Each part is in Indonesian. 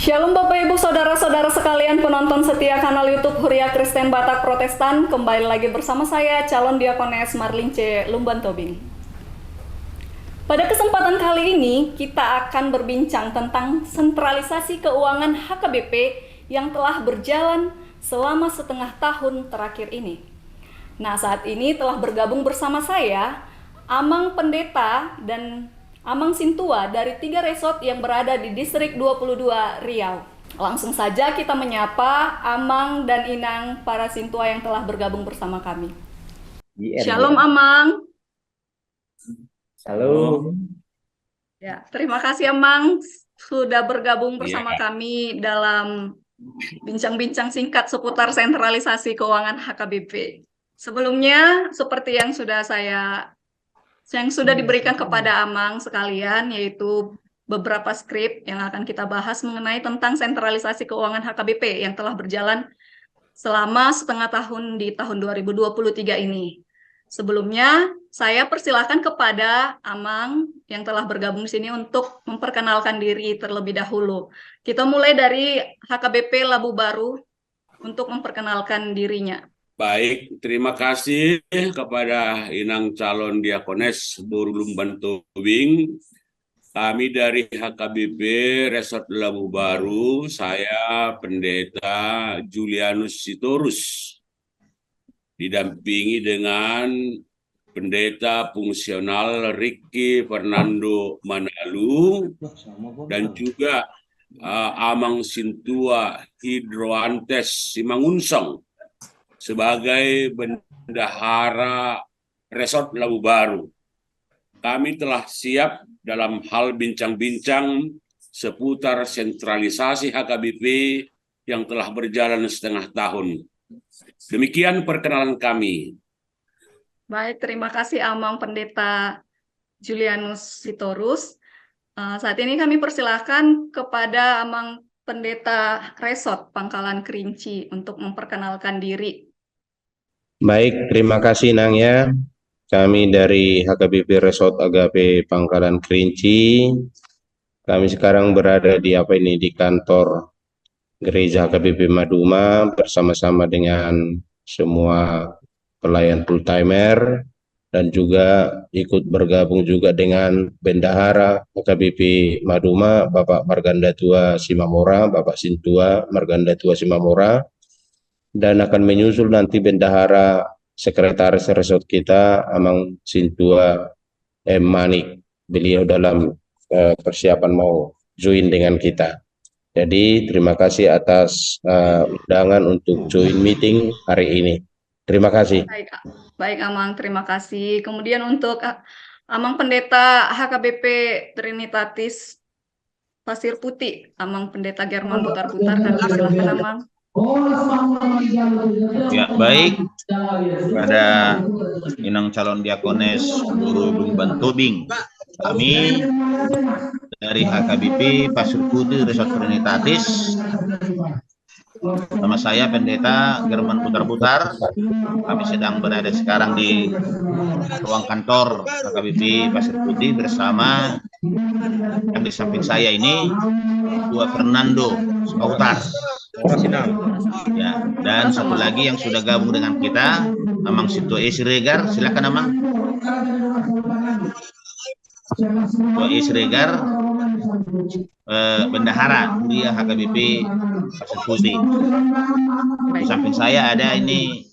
Shalom Bapak Ibu Saudara-saudara sekalian penonton setia kanal YouTube Huria Kristen Batak Protestan. Kembali lagi bersama saya calon diakones Marlin C. Lumban Tobing. Pada kesempatan kali ini kita akan berbincang tentang sentralisasi keuangan HKBP yang telah berjalan selama setengah tahun terakhir ini. Nah, saat ini telah bergabung bersama saya Amang Pendeta dan Amang Sintua dari 3 resort yang berada di Distrik 22 Riau. Langsung saja kita menyapa Amang dan Inang para Sintua yang telah bergabung bersama kami. Shalom Amang. Halo. Ya, terima kasih Amang sudah bergabung bersama kami dalam bincang-bincang singkat seputar sentralisasi keuangan HKBP. Sebelumnya, seperti yang sudah diberikan kepada Amang sekalian, yaitu beberapa skrip yang akan kita bahas mengenai tentang sentralisasi keuangan HKBP yang telah berjalan selama setengah tahun di tahun 2023 ini. Sebelumnya, saya persilahkan kepada Amang yang telah bergabung di sini untuk memperkenalkan diri terlebih dahulu. Kita mulai dari HKBP Labu Baru untuk memperkenalkan dirinya. Baik, terima kasih kepada Inang calon diakones Boru Lumban Tobing. Kami dari HKBP Resort Labu Baru, saya Pendeta Julianus Sitorus, didampingi dengan Pendeta Fungsional Ricky Fernando Manalu dan juga Amang Sintua Hidroantes Simangunsong sebagai bendahara Resort Labu Baru. Kami telah siap dalam hal bincang-bincang seputar sentralisasi HKBP yang telah berjalan setengah tahun. Demikian perkenalan kami. Baik, terima kasih Amang Pendeta Julianus Sitorus. Saat ini kami persilahkan kepada Amang Pendeta Resort Pangkalan Kerinci untuk memperkenalkan diri. Baik, terima kasih Nang ya. Kami dari HKBP Resort Agape Pangkalan Kerinci. Kami sekarang berada di kantor Gereja HKBP Maduma bersama-sama dengan semua pelayan full timer dan juga ikut bergabung juga dengan Bendahara HKBP Maduma Bapak Marganda Tua Simamora, Bapak Sintua Marganda Tua Simamora, dan akan menyusul nanti Bendahara Sekretaris Resort kita Amang Sintua M. Manik. Beliau dalam persiapan mau join dengan kita. Jadi terima kasih atas undangan untuk join meeting hari ini. Terima kasih. Baik Amang, terima kasih. Kemudian untuk Amang Pendeta HKBP Trinitatis Pasir Putih, Amang Pendeta German Putar-Putar, kami silakan Amang. Ya, baik. Pada Inang calon diakones Guru Lumban Tobing, kami dari HKBP Pasir Putih Resort Trinitatis, sama saya Pendeta German Putar-Putar. Kami sedang berada sekarang di ruang kantor HKBP Pasir Putih bersama yang di samping saya ini Tua Fernando Skautar. Ya, dan satu lagi yang sudah gabung dengan kita, Amang Sintua Siregar. Silakan Amang. Sintua Siregar, Bendahara Huria HKBP Pasir Putih. Di samping saya ada ini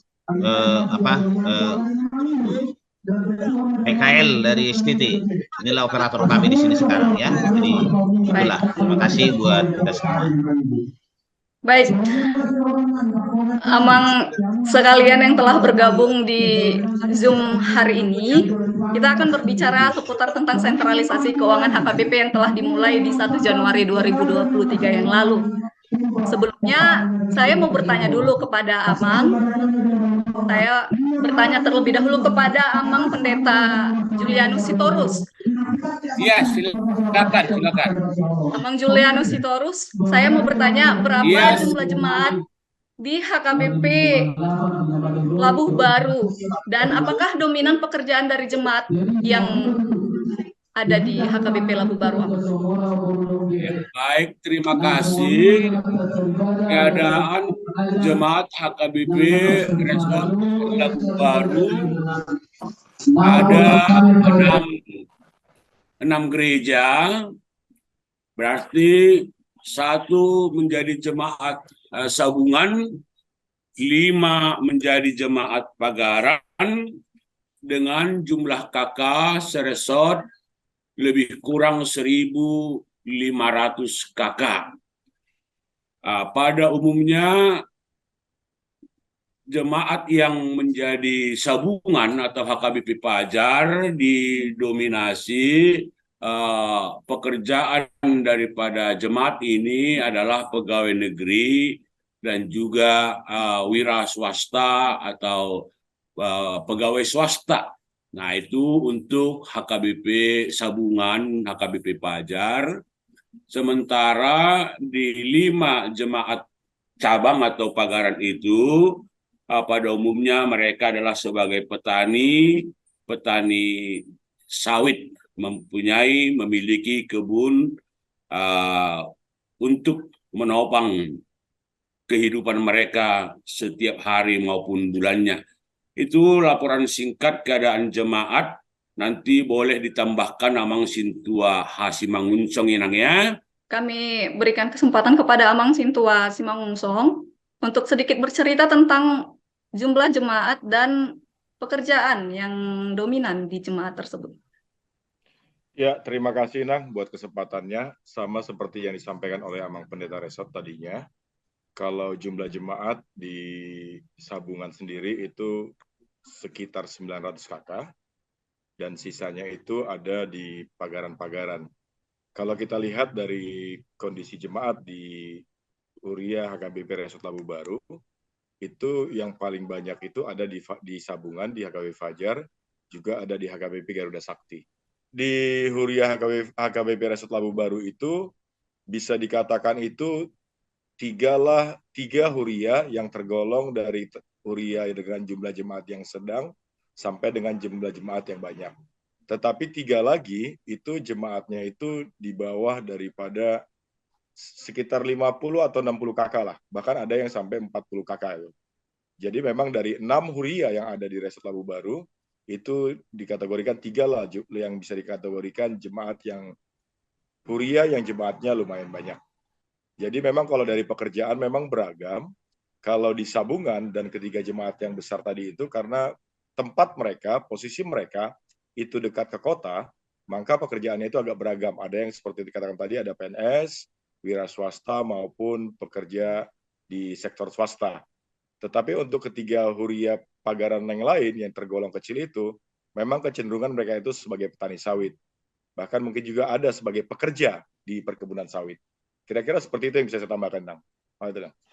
PKL dari STT. Inilah operator kami di sini sekarang ya. Jadi itulah. Terima kasih buat kita semua. Baik, Amang sekalian yang telah bergabung di Zoom hari ini, kita akan berbicara seputar tentang sentralisasi keuangan HKBP yang telah dimulai di 1 Januari 2023 yang lalu. Sebelumnya, saya mau bertanya dulu kepada Amang. Saya bertanya terlebih dahulu kepada Amang Pendeta Julianus Sitorus. Ya, silakan. Amang Julianus Sitorus, saya mau bertanya berapa jumlah jemaat di HKBP Labuh Baru dan apakah dominan pekerjaan dari jemaat yang ada di HKBP Labu Baru, Amang? Ya, baik, terima kasih. Keadaan jemaat HKBP Resort Labu Baru ada enam gereja, berarti satu menjadi jemaat sabungan, 5 menjadi jemaat pagaran dengan jumlah kakak seresort lebih kurang 1.500 kakak. Pada umumnya jemaat yang menjadi sabungan atau HKBP Pajar didominasi pekerjaan daripada jemaat ini adalah pegawai negeri dan juga wira swasta atau pegawai swasta. Nah, itu untuk HKBP sabungan, HKBP Pajar. Sementara di 5 jemaat cabang atau pagaran itu pada umumnya mereka adalah sebagai petani sawit, memiliki kebun untuk menopang kehidupan mereka setiap hari maupun bulannya. Itu laporan singkat keadaan jemaat. Nanti boleh ditambahkan Amang Sintua Hasimangunsong Inang ya. Kami berikan kesempatan kepada Amang Sintua Simangungsong untuk sedikit bercerita tentang jumlah jemaat dan pekerjaan yang dominan di jemaat tersebut. Ya, terima kasih Nang buat kesempatannya. Sama seperti yang disampaikan oleh Amang Pendeta Resort tadinya, kalau jumlah jemaat di sabungan sendiri itu sekitar 900 kakak, dan sisanya itu ada di pagaran-pagaran. Kalau kita lihat dari kondisi jemaat di Huria HKBP Resort Labu Baru, itu yang paling banyak itu ada di sabungan, di HKBP Fajar, juga ada di HKBP Garuda Sakti. Di Huria HKBP Resort Labu Baru itu bisa dikatakan itu tiga huria yang tergolong dari huria dengan jumlah jemaat yang sedang sampai dengan jumlah jemaat yang banyak. Tetapi 3 lagi itu jemaatnya itu di bawah daripada sekitar 50 atau 60 kakak lah. Bahkan ada yang sampai 40 kakak itu. Jadi memang dari 6 huria yang ada di Resort Labu Baru, itu dikategorikan 3 lah yang bisa dikategorikan jemaat yang huria yang jemaatnya lumayan banyak. Jadi memang kalau dari pekerjaan memang beragam. Kalau di sabungan dan ketiga jemaat yang besar tadi itu karena tempat mereka, posisi mereka itu dekat ke kota, maka pekerjaannya itu agak beragam. Ada yang seperti dikatakan tadi ada PNS, wira swasta maupun pekerja di sektor swasta. Tetapi untuk ketiga huria pagaran yang lain yang tergolong kecil itu, memang kecenderungan mereka itu sebagai petani sawit. Bahkan mungkin juga ada sebagai pekerja di perkebunan sawit. Kira-kira seperti itu yang bisa saya tambahkan, Nang.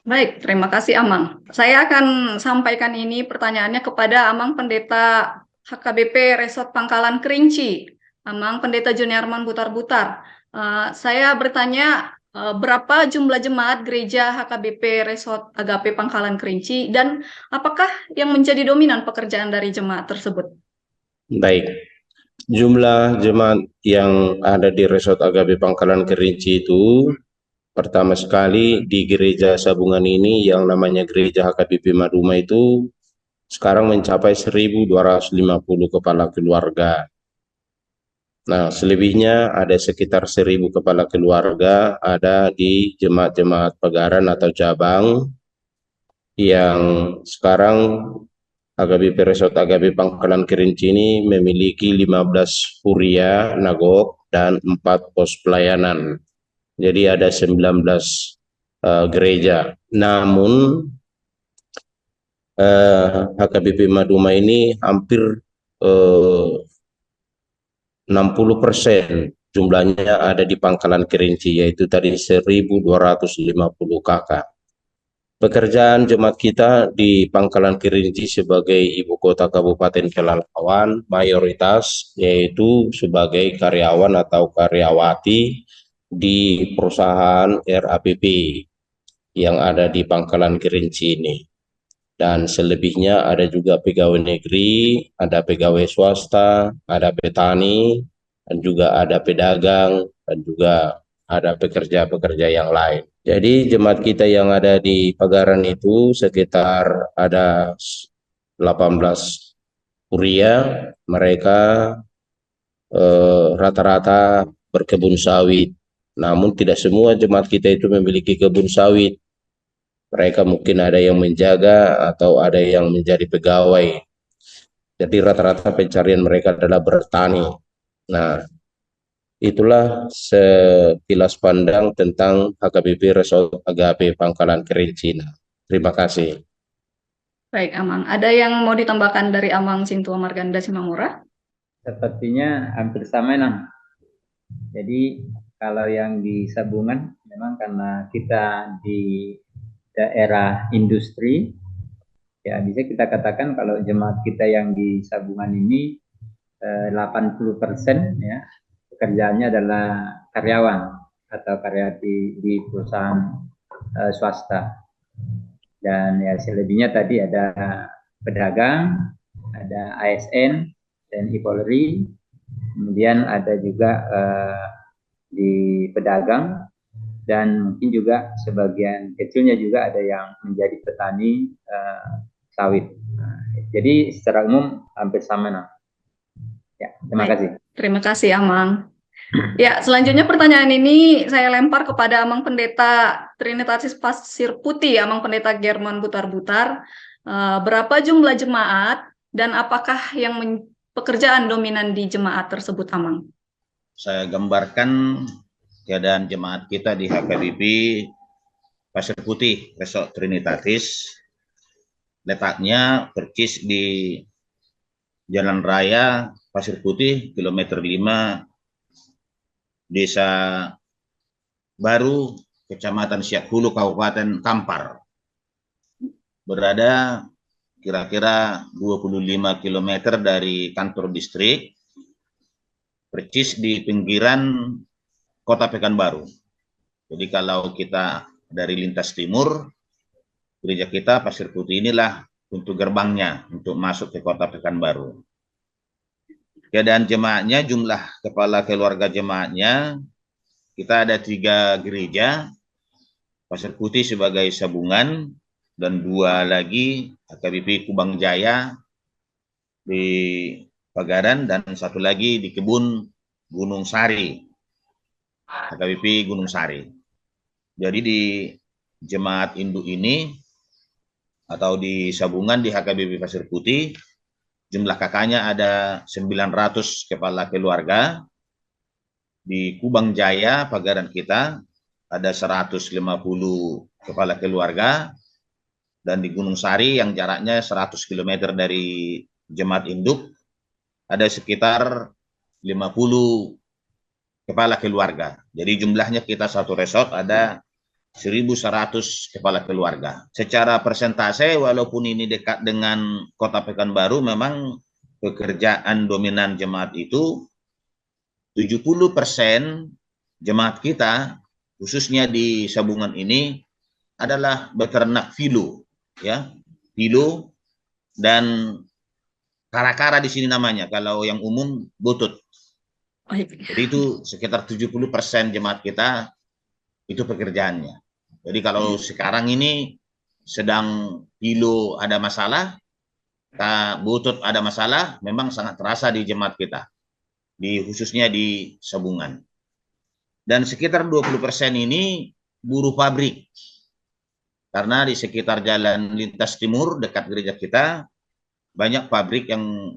Baik, terima kasih Amang. Saya akan sampaikan ini pertanyaannya kepada Amang Pendeta HKBP Resort Pangkalan Kerinci, Amang Pendeta Juniarman Butar-Butar. Saya bertanya berapa jumlah jemaat gereja HKBP Resort Agape Pangkalan Kerinci dan apakah yang menjadi dominan pekerjaan dari jemaat tersebut? Baik, jumlah jemaat yang ada di Resort Agape Pangkalan Kerinci itu pertama sekali di gereja sabungan ini yang namanya gereja HKBP Maduma itu sekarang mencapai 1.250 kepala keluarga. Nah, selebihnya ada sekitar 1.000 kepala keluarga ada di jemaat-jemaat pagaran atau cabang yang sekarang HKBP Resort Agape Pangkalan Kerinci ini memiliki 15 huria nagok dan 4 pos pelayanan. Jadi ada 19 gereja. Namun HKBP Maduma ini hampir 60% jumlahnya ada di Pangkalan Kerinci, yaitu tadi 1.250 kakak. Pekerjaan jemaat kita di Pangkalan Kerinci sebagai ibu kota Kabupaten Pelalawan mayoritas yaitu sebagai karyawan atau karyawati di perusahaan RAPP yang ada di Pangkalan Kerinci ini. Dan selebihnya ada juga pegawai negeri, ada pegawai swasta, ada petani, dan juga ada pedagang, dan juga ada pekerja-pekerja yang lain. Jadi jemaat kita yang ada di Pagaran itu sekitar ada 18 pria, mereka rata-rata berkebun sawit. Namun tidak semua jemaat kita itu memiliki kebun sawit. Mereka mungkin ada yang menjaga atau ada yang menjadi pegawai. Jadi rata-rata pencarian mereka adalah bertani. Nah, itulah sekilas pandang tentang HKBP Resort Agape Pangkalan Kerinci. Terima kasih. Baik, Amang. Ada yang mau ditambahkan dari Amang Sintua Marganda Simamura? Sepertinya hampir sama, Nang. Jadi kalau yang di Sabungan memang karena kita di daerah industri, ya bisa kita katakan kalau jemaat kita yang di Sabungan ini 80% ya pekerjaannya adalah karyawan atau karya di perusahaan swasta. Dan ya selebihnya tadi ada pedagang, ada ASN, TNI Polri, kemudian ada juga di pedagang, dan mungkin juga sebagian kecilnya juga ada yang menjadi petani sawit. Nah, jadi secara umum hampir sama, nah. Ya, terima kasih. Terima kasih, Amang. Ya, selanjutnya pertanyaan ini saya lempar kepada Amang Pendeta Trinitatis Pasir Putih, Amang Pendeta German Butar-Butar. Berapa jumlah jemaat dan apakah yang pekerjaan dominan di jemaat tersebut, Amang? Saya gambarkan keadaan jemaat kita di HKBP Pasir Putih Resort Trinitatis. Letaknya persis di Jalan Raya Pasir Putih, kilometer 5, Desa Baru, Kecamatan Siak Hulu, Kabupaten Kampar. Berada kira-kira 25 km dari kantor distrik, persis di pinggiran Kota Pekanbaru. Jadi kalau kita dari lintas timur, gereja kita Pasir Putih inilah untuk gerbangnya untuk masuk ke Kota Pekanbaru. Keadaan jemaatnya, jumlah kepala keluarga jemaatnya, kita ada 3 gereja, Pasir Putih sebagai Sabungan, dan 2 lagi HKBP Kubang Jaya di Pagaran, dan 1 lagi di Kebun Gunung Sari, HKBP Gunung Sari. Jadi di jemaat induk ini atau di Sabungan di HKBP Pasir Putih, jumlah kakaknya ada 900 kepala keluarga. Di Kubang Jaya, Pagaran kita, ada 150 kepala keluarga. Dan di Gunung Sari yang jaraknya 100 km dari jemaat induk, ada sekitar 50 kepala keluarga. Jadi jumlahnya kita satu resort ada 1.100 kepala keluarga. Secara persentase, walaupun ini dekat dengan Kota Pekanbaru, memang pekerjaan dominan jemaat itu 70% jemaat kita, khususnya di Sabungan ini, adalah beternak filo, ya, filo dan kara-kara di sini namanya. Kalau yang umum butut. Jadi itu sekitar 70% jemaat kita itu pekerjaannya. Jadi kalau sekarang ini sedang filo ada masalah, butut ada masalah, memang sangat terasa di jemaat kita, khususnya di Sabungan. Dan sekitar 20% ini buruh pabrik. Karena di sekitar jalan lintas timur dekat gereja kita, banyak pabrik yang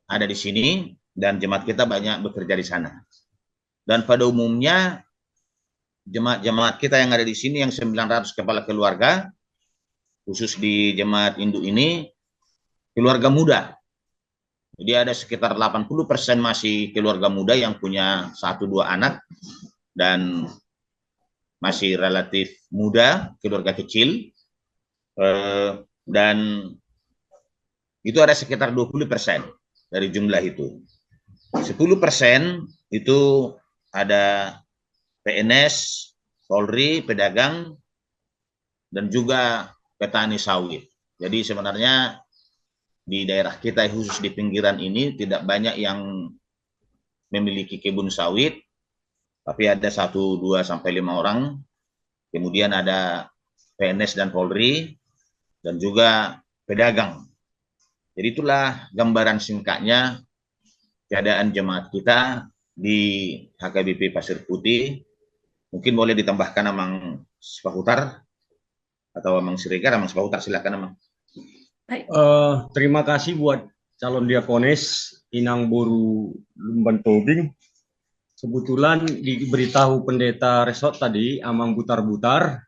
ada di sini, dan jemaat kita banyak bekerja di sana. Dan pada umumnya, jemaat-jemaat kita yang ada di sini yang 900 kepala keluarga, khusus di jemaat induk ini, keluarga muda. Jadi ada sekitar 80% masih keluarga muda yang punya 1-2 anak dan masih relatif muda, keluarga kecil. Dan itu ada sekitar 20% dari jumlah itu. 10% itu ada PNS, Polri, pedagang, dan juga petani sawit. Jadi sebenarnya di daerah kita khusus di pinggiran ini tidak banyak yang memiliki kebun sawit, tapi ada 1, 2, sampai 5 orang. Kemudian ada PNS dan Polri, dan juga pedagang. Jadi itulah gambaran singkatnya keadaan jemaat kita di HKBP Pasir Putih. Mungkin boleh ditambahkan Amang Sepahutar atau Amang Siregar. Amang Sepahutar, silakan Amang. Terima kasih buat calon diakones Inang Boru Lumban Tobing. Kebetulan diberitahu pendeta resort tadi, Amang Butar-Butar,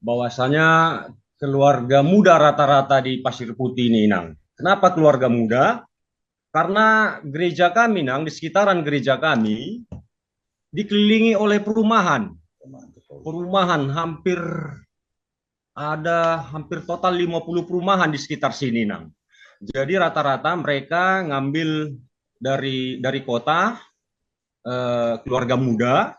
bahwasanya keluarga muda rata-rata di Pasir Putih ini, Inang. Kenapa keluarga muda? Karena gereja kami, Nang, di sekitaran gereja kami dikelilingi oleh perumahan. Perumahan hampir total 50 perumahan di sekitar sini, Nang. Jadi rata-rata mereka ngambil dari kota, keluarga muda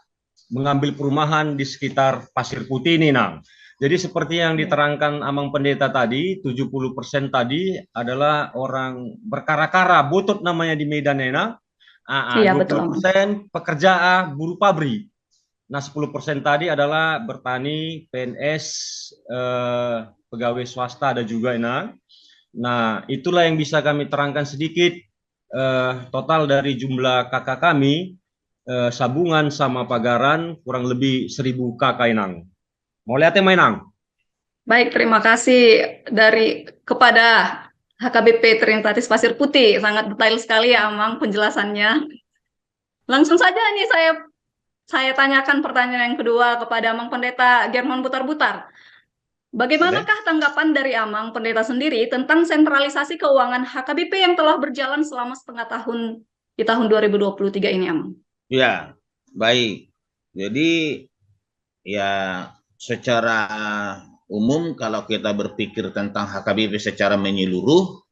mengambil perumahan di sekitar Pasir Putih ini, Nang. Jadi seperti yang diterangkan Amang Pendeta tadi, 70% tadi adalah orang berkara-kara, botot namanya di Medan, Nang. Iya, betul, 20% pekerja buruh pabrik. Nah, 10% tadi adalah bertani, PNS, pegawai swasta ada juga, Nang. Nah, itulah yang bisa kami terangkan sedikit. Total dari jumlah kakak kami, Sabungan sama Pagaran kurang lebih 1000 kakak, Nang. Mau lihatnya mainang? Baik, terima kasih kepada HKBP Trinitatis Pasir Putih. Sangat detail sekali ya, Amang, penjelasannya. Langsung saja nih saya tanyakan pertanyaan yang kedua kepada Amang Pendeta German Butar-Butar. Bagaimanakah tanggapan dari Amang Pendeta sendiri tentang sentralisasi keuangan HKBP yang telah berjalan selama setengah tahun di tahun 2023 ini, Amang? Ya, baik. Jadi ya secara umum kalau kita berpikir tentang HKBP secara menyeluruh,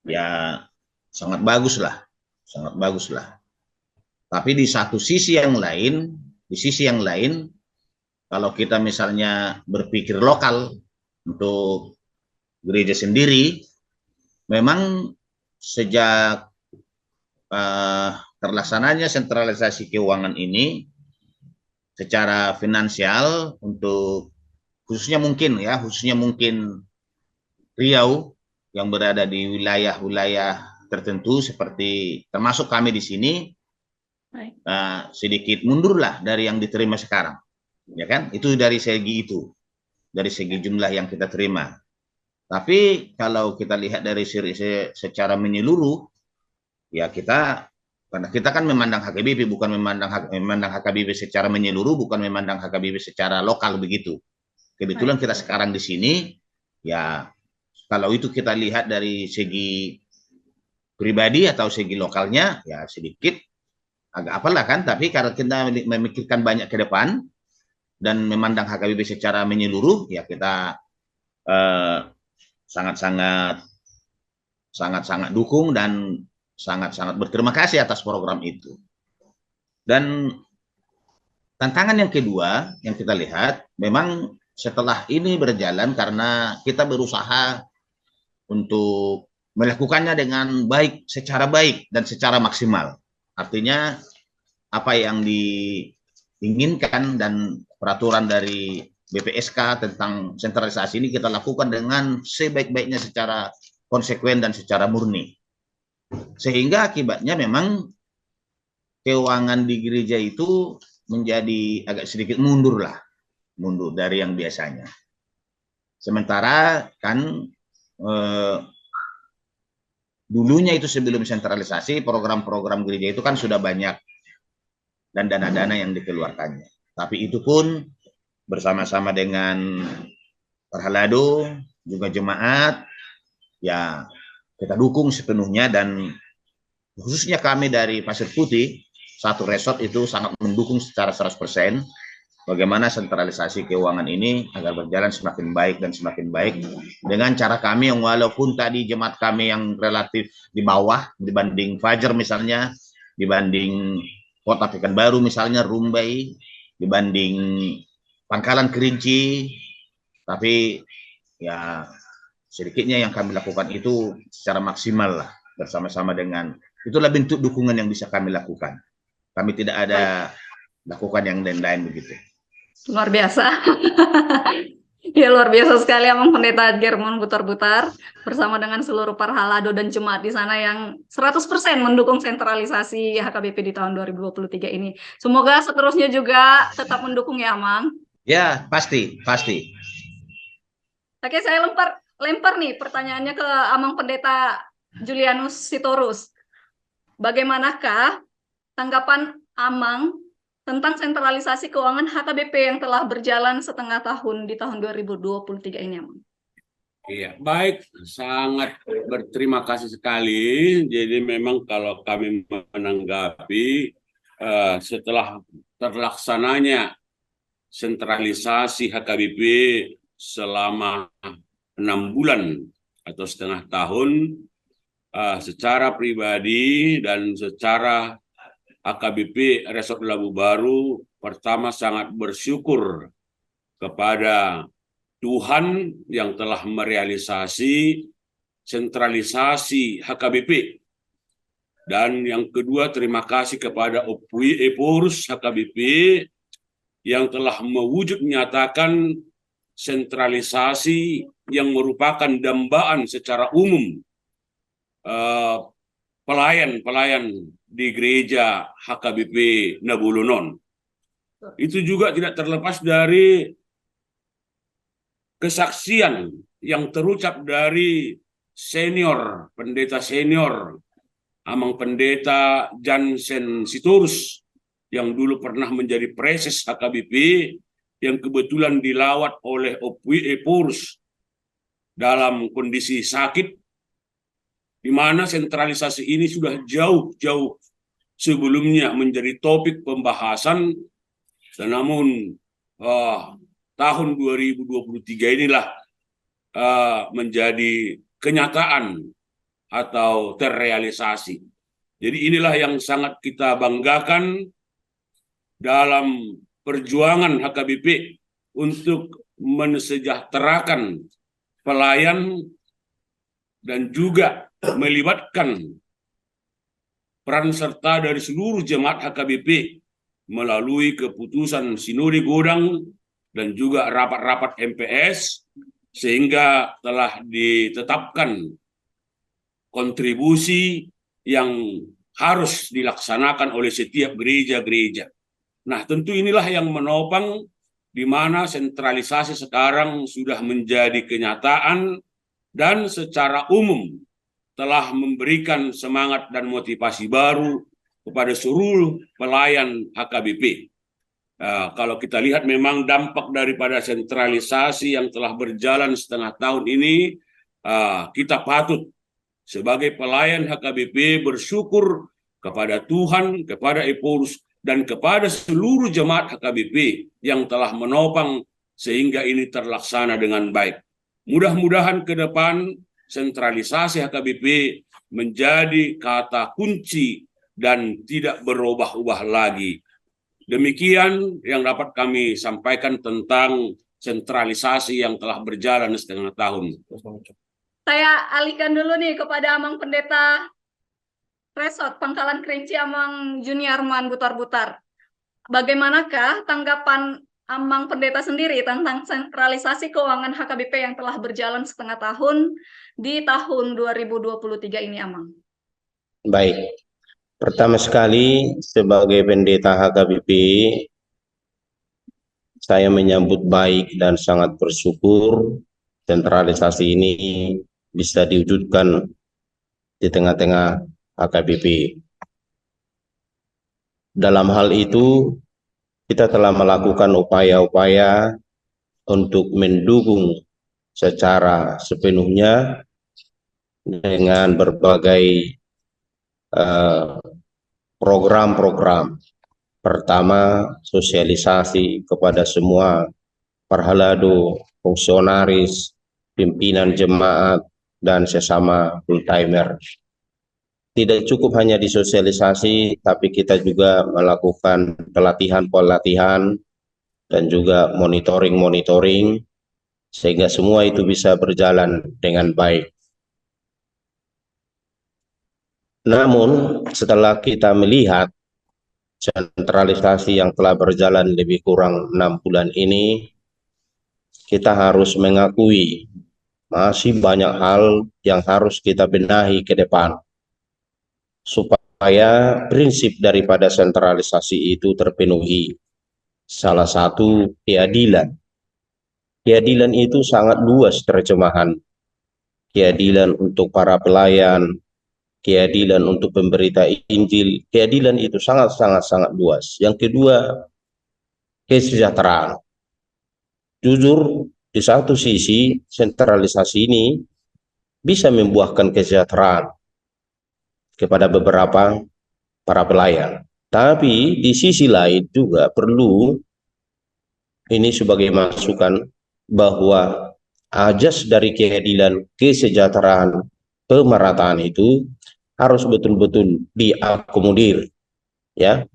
ya sangat bagus lah. Tapi di sisi yang lain, kalau kita misalnya berpikir lokal untuk gereja sendiri, memang sejak terlaksananya sentralisasi keuangan ini, secara finansial untuk khususnya mungkin Riau yang berada di wilayah-wilayah tertentu seperti termasuk kami di sini, sedikit mundurlah dari yang diterima sekarang, ya kan? Itu dari segi jumlah yang kita terima. Tapi kalau kita lihat dari secara menyeluruh, ya karena kita kan memandang HKBP, bukan memandang HKBP secara menyeluruh, bukan memandang HKBP secara lokal begitu. Kebetulan kita sekarang di sini, ya kalau itu kita lihat dari segi pribadi atau segi lokalnya, ya sedikit agak apalah kan. Tapi karena kita memikirkan banyak ke depan dan memandang HKBP secara menyeluruh, ya kita sangat-sangat dukung dan sangat-sangat berterima kasih atas program itu. Dan tantangan yang kedua yang kita lihat, memang setelah ini berjalan karena kita berusaha untuk melakukannya dengan baik, secara baik dan secara maksimal. Artinya apa yang diinginkan dan peraturan dari BPSK tentang sentralisasi ini kita lakukan dengan sebaik-baiknya, secara konsekuen dan secara murni. Sehingga akibatnya memang keuangan di gereja itu menjadi agak sedikit mundur dari yang biasanya. Sementara kan dulunya itu sebelum sentralisasi, program-program gereja itu kan sudah banyak dan dana-dana yang dikeluarkannya. Tapi itu pun bersama-sama dengan Parhalado, juga jemaat, ya kita dukung sepenuhnya, dan khususnya kami dari Pasir Putih, satu resort itu sangat mendukung secara 100% bagaimana sentralisasi keuangan ini agar berjalan semakin baik dan semakin baik dengan cara kami yang walaupun tadi jemaat kami yang relatif di bawah dibanding Fajar misalnya, dibanding Kota Pekanbaru misalnya, Rumbai, dibanding Pangkalan Kerinci, tapi ya sedikitnya yang kami lakukan itu secara maksimal lah bersama-sama dengan Itulah bentuk dukungan yang bisa kami lakukan. Kami tidak ada lakukan yang lain-lain begitu. Luar biasa. Ya, luar biasa sekali Amang Pendeta Germon Butar-Butar bersama dengan seluruh para halado dan jemaat di sana yang 100% mendukung sentralisasi HKBP di tahun 2023 ini. Semoga seterusnya juga tetap mendukung ya, Amang. Ya, pasti. Oke, saya lempar nih pertanyaannya ke Amang Pendeta Julianus Sitorus. Bagaimanakah tanggapan Amang tentang sentralisasi keuangan HKBP yang telah berjalan setengah tahun di tahun 2023 ini, Amang? Iya, baik, sangat berterima kasih sekali. Jadi memang kalau kami menanggapi setelah terlaksananya sentralisasi HKBP selama 6 bulan atau setengah tahun, secara pribadi dan secara HKBP Resort Labu Baru, pertama sangat bersyukur kepada Tuhan yang telah merealisasi sentralisasi HKBP. Dan yang kedua, terima kasih kepada Opui Eporus HKBP yang telah mewujud menyatakan sentralisasi yang merupakan dambaan secara umum pelayan-pelayan di gereja HKBP Nabulunon. Itu juga tidak terlepas dari kesaksian yang terucap dari pendeta senior, Amang Pendeta Jansen Sitorus, yang dulu pernah menjadi preses HKBP, yang kebetulan dilawat oleh Opui Eporus dalam kondisi sakit, di mana sentralisasi ini sudah jauh-jauh sebelumnya menjadi topik pembahasan, dan namun tahun 2023 inilah menjadi kenyataan atau terrealisasi. Jadi inilah yang sangat kita banggakan dalam perjuangan HKBP untuk mensejahterakan pelayan dan juga melibatkan peran serta dari seluruh jemaat HKBP melalui keputusan Sinode Godang dan juga rapat-rapat MPS, sehingga telah ditetapkan kontribusi yang harus dilaksanakan oleh setiap gereja-gereja. Nah, tentu inilah yang menopang di mana sentralisasi sekarang sudah menjadi kenyataan dan secara umum telah memberikan semangat dan motivasi baru kepada seluruh pelayan HKBP. Kalau kita lihat memang dampak daripada sentralisasi yang telah berjalan setengah tahun ini, kita patut sebagai pelayan HKBP bersyukur kepada Tuhan, kepada Eporus, dan kepada seluruh jemaat HKBP yang telah menopang sehingga ini terlaksana dengan baik. Mudah-mudahan ke depan sentralisasi HKBP menjadi kata kunci dan tidak berubah-ubah lagi. Demikian yang dapat kami sampaikan tentang sentralisasi yang telah berjalan setengah tahun. Saya alihkan dulu nih kepada Amang Pendeta Resort Pangkalan Kerinci, Amang Juniarman Butar-Butar. Bagaimanakah tanggapan Amang Pendeta sendiri tentang sentralisasi keuangan HKBP yang telah berjalan setengah tahun di tahun 2023 ini, Amang? Baik, pertama sekali sebagai pendeta HKBP, saya menyambut baik dan sangat bersyukur sentralisasi ini bisa diwujudkan di tengah-tengah HKBP. Dalam hal itu, kita telah melakukan upaya-upaya untuk mendukung secara sepenuhnya dengan berbagai program-program. Pertama, sosialisasi kepada semua parhalado, fungsionaris, pimpinan jemaat, dan sesama full-timer. Tidak cukup hanya disosialisasi, tapi kita juga melakukan pelatihan-pelatihan dan juga monitoring-monitoring, sehingga semua itu bisa berjalan dengan baik. Namun setelah kita melihat sentralisasi yang telah berjalan lebih kurang 6 bulan ini, kita harus mengakui masih banyak hal yang harus kita benahi ke depan supaya prinsip daripada sentralisasi itu terpenuhi. Salah satu keadilan. Keadilan itu sangat luas terjemahan. Keadilan untuk para pelayan, keadilan untuk pemberita Injil, keadilan itu sangat luas. Yang kedua, kesejahteraan. Jujur, di satu sisi sentralisasi ini bisa membuahkan kesejahteraan kepada beberapa para pelayan. Tapi di sisi lain juga perlu ini sebagai masukan bahwa ajas dari keadilan, kesejahteraan, pemerataan itu harus betul-betul diakomodir, ya.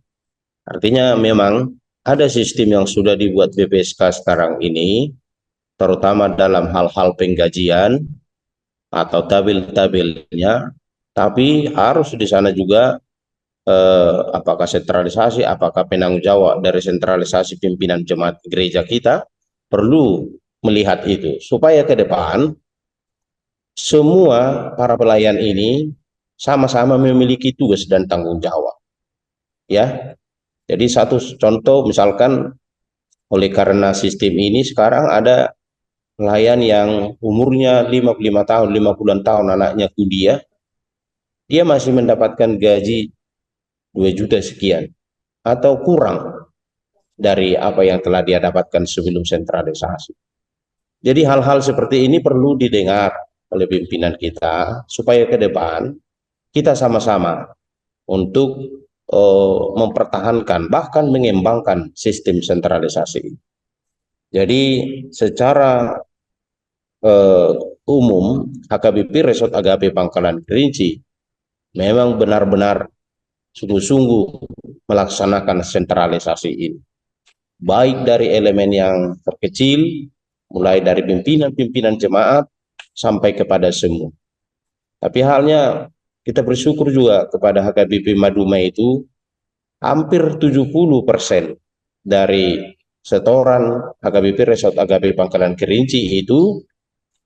Artinya memang ada sistem yang sudah dibuat BPSK sekarang ini, terutama dalam hal-hal penggajian atau tabel-tabelnya, tapi harus di sana juga apakah sentralisasi, apakah penanggung jawab dari sentralisasi pimpinan jemaat gereja kita, perlu melihat itu supaya ke depan semua para pelayan ini sama-sama memiliki tugas dan tanggung jawab, ya. Jadi satu contoh misalkan, oleh karena sistem ini sekarang ada pelayan yang umurnya 55 tahun, 50 tahun anaknya kuliah, dia masih mendapatkan gaji 2 juta sekian atau kurang dari apa yang telah dia dapatkan sebelum sentralisasi. Jadi hal-hal seperti ini perlu didengar oleh pimpinan kita supaya ke depan kita sama-sama untuk mempertahankan bahkan mengembangkan sistem sentralisasi. Jadi secara umum HKBP Resort Agape Pangkalan Kerinci memang benar-benar sungguh-sungguh melaksanakan sentralisasi ini, baik dari elemen yang terkecil, mulai dari pimpinan-pimpinan jemaat sampai kepada semua. Tapi halnya kita bersyukur juga kepada HKBP Maduma itu hampir 70% dari setoran HKBP Resort Agape Pangkalan Kerinci itu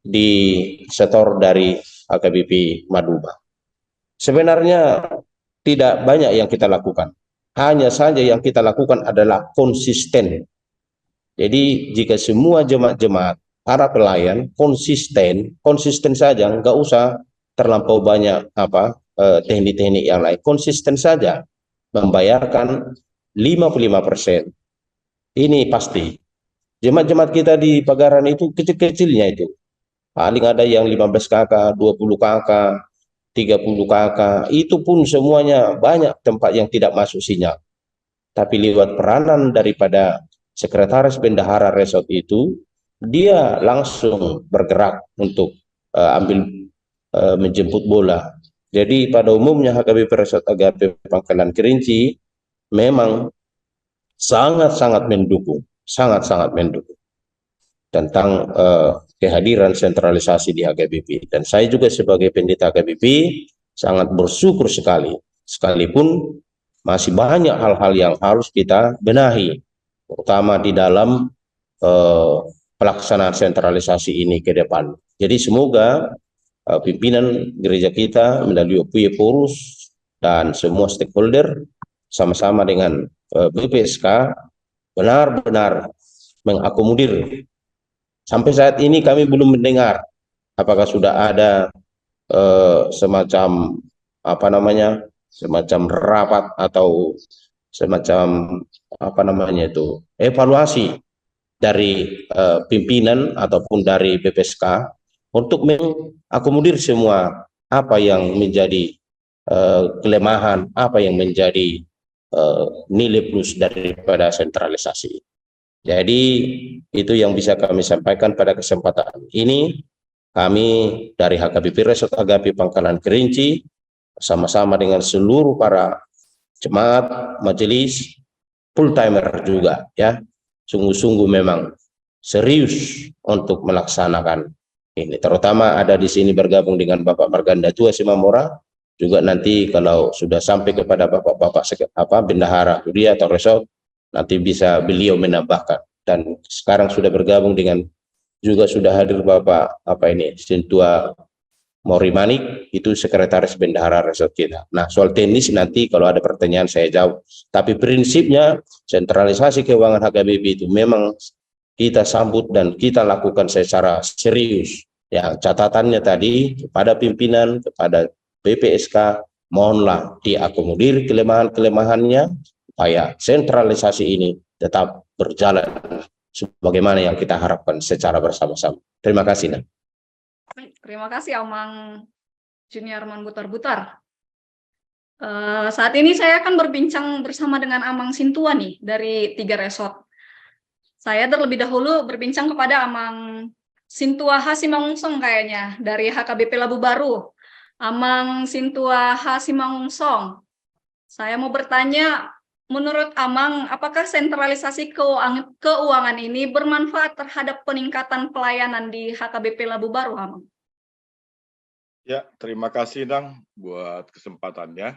disetor dari HKBP Maduma. Sebenarnya tidak banyak yang kita lakukan. Hanya saja yang kita lakukan adalah konsisten. Jadi jika semua jemaat-jemaat, para pelayan konsisten saja, nggak usah terlampau banyak teknik-teknik yang lain. Konsisten saja membayarkan 55%. Ini pasti. Jemaat-jemaat kita di Pagaran itu kecil-kecilnya itu. Paling ada yang 15 kakak, 20 kakak, 30 kakak, itu pun semuanya banyak tempat yang tidak masuk sinyal. Tapi lewat peranan daripada sekretaris bendahara resort itu, dia langsung bergerak untuk menjemput bola. Jadi pada umumnya HKBP Resort Agape Pangkalan Kerinci memang sangat-sangat mendukung tentang kehadiran sentralisasi di HKBP. Dan saya juga sebagai pendeta HKBP sangat bersyukur sekali, sekalipun masih banyak hal-hal yang harus kita benahi, terutama di dalam pelaksanaan sentralisasi ini ke depan. Jadi semoga pimpinan gereja kita melalui Porus dan semua stakeholder sama-sama dengan BPSK benar-benar mengakomodir. Sampai saat ini kami belum mendengar apakah sudah ada semacam semacam rapat atau semacam evaluasi dari pimpinan ataupun dari BPSK untuk mengakomodir semua apa yang menjadi kelemahan, apa yang menjadi nilai plus daripada sentralisasi. Jadi itu yang bisa kami sampaikan pada kesempatan ini. Kami dari HKBP Resort Agape Pangkalan Kerinci sama-sama dengan seluruh para jemaat, majelis, full timer juga, ya, sungguh-sungguh memang serius untuk melaksanakan ini. Terutama ada di sini bergabung dengan Bapak Marganda Tua Simamora juga nanti kalau sudah sampai kepada bapak-bapak bendahara Huria atau resort, nanti bisa beliau menambahkan. Dan sekarang sudah bergabung dengan, juga sudah hadir Bapak Sintua Mori Manik, itu sekretaris bendahara resort kita. Nah, soal teknis nanti kalau ada pertanyaan saya jawab. Tapi prinsipnya sentralisasi keuangan HKBP itu memang kita sambut dan kita lakukan secara serius. Ya, catatannya tadi kepada pimpinan, kepada BPSK, mohonlah diakomodir kelemahan-kelemahannya supaya sentralisasi ini tetap berjalan sebagaimana yang kita harapkan secara bersama-sama. Terima kasih. Nah. Terima kasih Amang Junior Manbutar-Butar. Saat ini saya akan berbincang bersama dengan Amang Sintua nih dari 3 resort. Saya terlebih dahulu berbincang kepada Amang Sintua Hasimangungsong kayaknya dari HKBP Labu Baru. Amang Sintua Hasimangungsong. Saya mau bertanya, menurut Amang, apakah sentralisasi keuangan ini bermanfaat terhadap peningkatan pelayanan di HKBP Labu Baru, Amang? Ya, terima kasih Nang buat kesempatannya.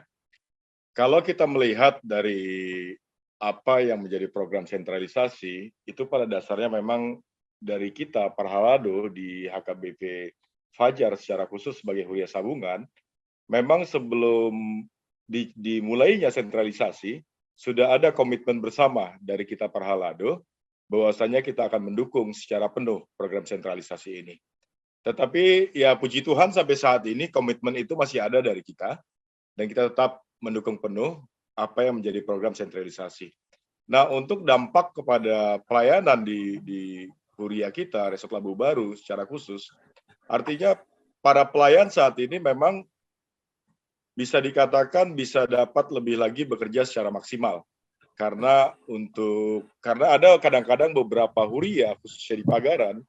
Kalau kita melihat dari apa yang menjadi program sentralisasi, itu pada dasarnya memang dari kita Parhalado di HKBP Fajar secara khusus sebagai Huria Sabungan, memang sebelum dimulainya sentralisasi, sudah ada komitmen bersama dari kita Parhalado, bahwasanya kita akan mendukung secara penuh program sentralisasi ini. Tetapi ya puji Tuhan sampai saat ini komitmen itu masih ada dari kita, dan kita tetap mendukung penuh apa yang menjadi program sentralisasi. Nah, untuk dampak kepada pelayanan di Huria kita, Resort Labu Baru secara khusus, artinya para pelayan saat ini memang bisa dikatakan bisa dapat lebih lagi bekerja secara maksimal. Karena ada kadang-kadang beberapa Huria, khususnya di Pagaran,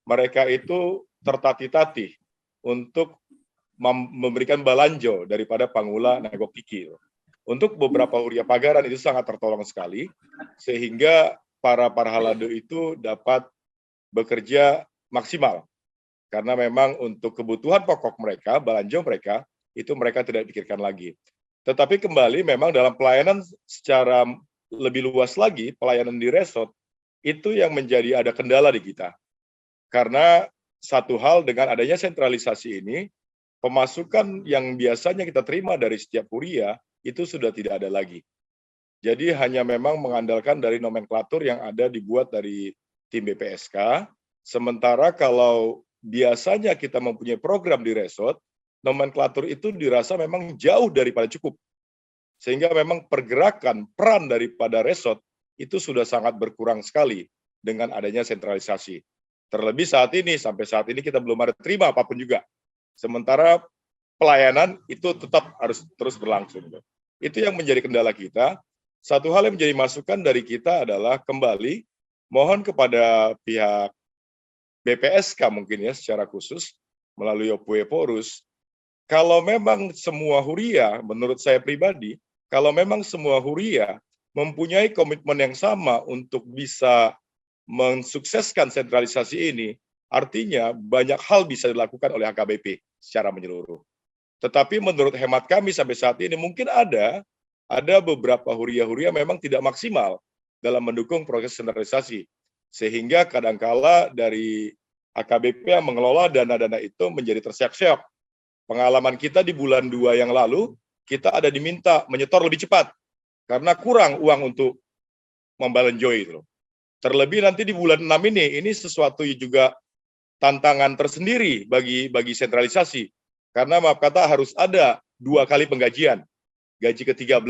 mereka itu tertatih-tatih untuk memberikan balanjo daripada Pangula Nagok Kiki. Untuk beberapa Huria Pagaran itu sangat tertolong sekali, sehingga para Parhalado itu dapat bekerja maksimal. Karena memang untuk kebutuhan pokok mereka, balanjo mereka, itu mereka tidak pikirkan lagi. Tetapi kembali memang dalam pelayanan secara lebih luas lagi, pelayanan di resort, itu yang menjadi ada kendala di kita. Karena satu hal dengan adanya sentralisasi ini, pemasukan yang biasanya kita terima dari setiap Huria, itu sudah tidak ada lagi. Jadi hanya memang mengandalkan dari nomenklatur yang ada dibuat dari tim BPSK, sementara kalau biasanya kita mempunyai program di resort, nomenklatur itu dirasa memang jauh daripada cukup. Sehingga memang pergerakan, peran daripada resort itu sudah sangat berkurang sekali dengan adanya sentralisasi. Terlebih saat ini, sampai saat ini kita belum ada terima apapun juga. Sementara pelayanan itu tetap harus terus berlangsung. Itu yang menjadi kendala kita. Satu hal yang menjadi masukan dari kita adalah kembali mohon kepada pihak BPSK mungkin ya secara khusus melalui Opue Porus, kalau memang semua Huria, menurut saya pribadi, kalau memang semua Huria mempunyai komitmen yang sama untuk bisa mensukseskan sentralisasi ini, artinya banyak hal bisa dilakukan oleh HKBP secara menyeluruh. Tetapi menurut hemat kami sampai saat ini mungkin ada beberapa Huria-Huria memang tidak maksimal dalam mendukung proses sentralisasi. Sehingga kadangkala dari HKBP yang mengelola dana-dana itu menjadi terseok-seok. Pengalaman kita di bulan 2 yang lalu, kita ada diminta menyetor lebih cepat karena kurang uang untuk membalanjoi itu. Terlebih nanti di bulan 6 ini sesuatu juga tantangan tersendiri bagi sentralisasi. Karena maaf kata harus ada 2 kali penggajian. Gaji ke-13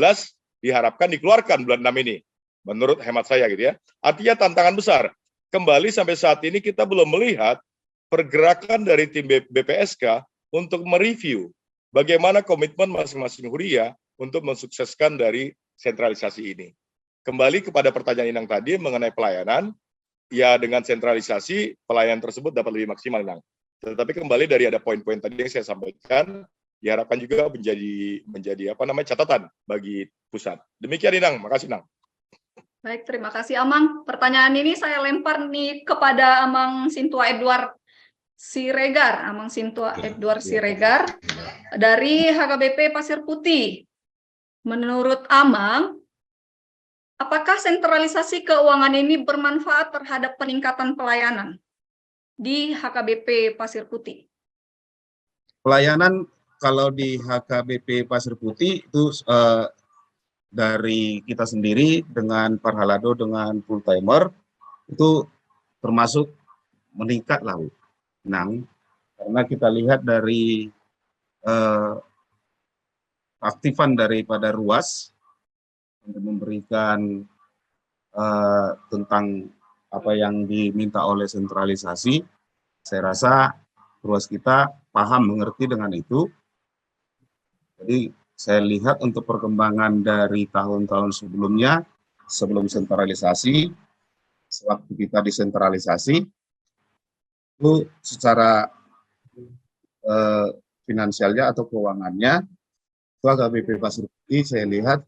diharapkan dikeluarkan bulan 6 ini. Menurut hemat saya gitu ya. Artinya tantangan besar. Kembali sampai saat ini kita belum melihat pergerakan dari tim BPSK untuk mereview bagaimana komitmen masing-masing Huria untuk mensukseskan dari sentralisasi ini. Kembali kepada pertanyaan Inang tadi mengenai pelayanan, ya dengan sentralisasi pelayanan tersebut dapat lebih maksimal, Inang. Tetapi kembali dari ada poin-poin tadi yang saya sampaikan, diharapkan juga menjadi catatan bagi pusat. Demikian Inang, makasih Inang. Baik, terima kasih Amang. Pertanyaan ini saya lempar nih kepada Amang Sintua Edward. Siregar, Amang Sintua Edward Siregar dari HKBP Pasir Putih. Menurut Amang, apakah sentralisasi keuangan ini bermanfaat terhadap peningkatan pelayanan di HKBP Pasir Putih? Pelayanan kalau di HKBP Pasir Putih itu dari kita sendiri dengan Parhalado dengan full timer itu termasuk meningkat lah, Nang, karena kita lihat dari aktifan daripada ruas untuk memberikan tentang apa yang diminta oleh sentralisasi. Saya rasa ruas kita paham mengerti dengan itu. Jadi saya lihat untuk perkembangan dari tahun-tahun sebelumnya, sebelum sentralisasi, sewaktu kita desentralisasi, itu secara finansialnya atau keuangannya, itu HKBP Pasir Putih saya lihat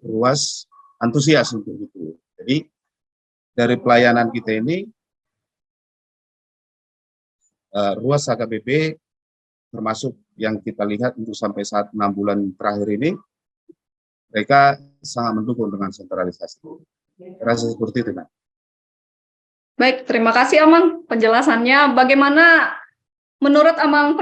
ruas antusias untuk itu. Jadi dari pelayanan kita ini, ruas HKBP termasuk yang kita lihat untuk sampai saat 6 bulan terakhir ini, mereka sangat mendukung dengan sentralisasi. Rasa seperti itu, Nak. Baik, terima kasih Amang penjelasannya. Bagaimana menurut Amang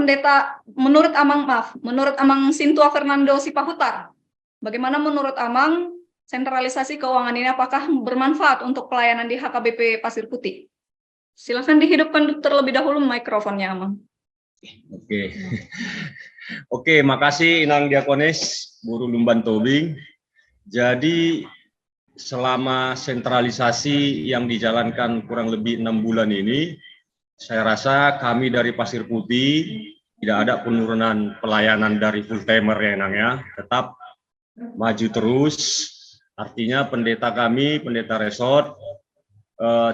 Sintua Fernando Sipahutar, bagaimana menurut Amang sentralisasi keuangan ini apakah bermanfaat untuk pelayanan di HKBP Pasir Putih? Silakan dihidupkan terlebih dahulu mikrofonnya, Amang. Oke, makasih Inang Diakones, Guru Lumban Tobing. Jadi selama sentralisasi yang dijalankan kurang lebih 6 bulan ini, saya rasa kami dari Pasir Putih tidak ada penurunan pelayanan dari full timer ya, Inang ya, tetap maju terus. Artinya pendeta kami, pendeta resort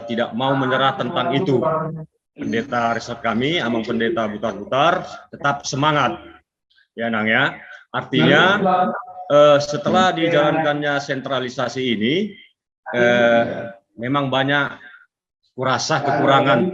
tidak mau menyerah tentang itu. Pendeta resort kami, Amang Pendeta Butar-Butar, tetap semangat, ya Nang ya. Artinya setelah dijalankannya sentralisasi ini, memang banyak kurasa kekurangan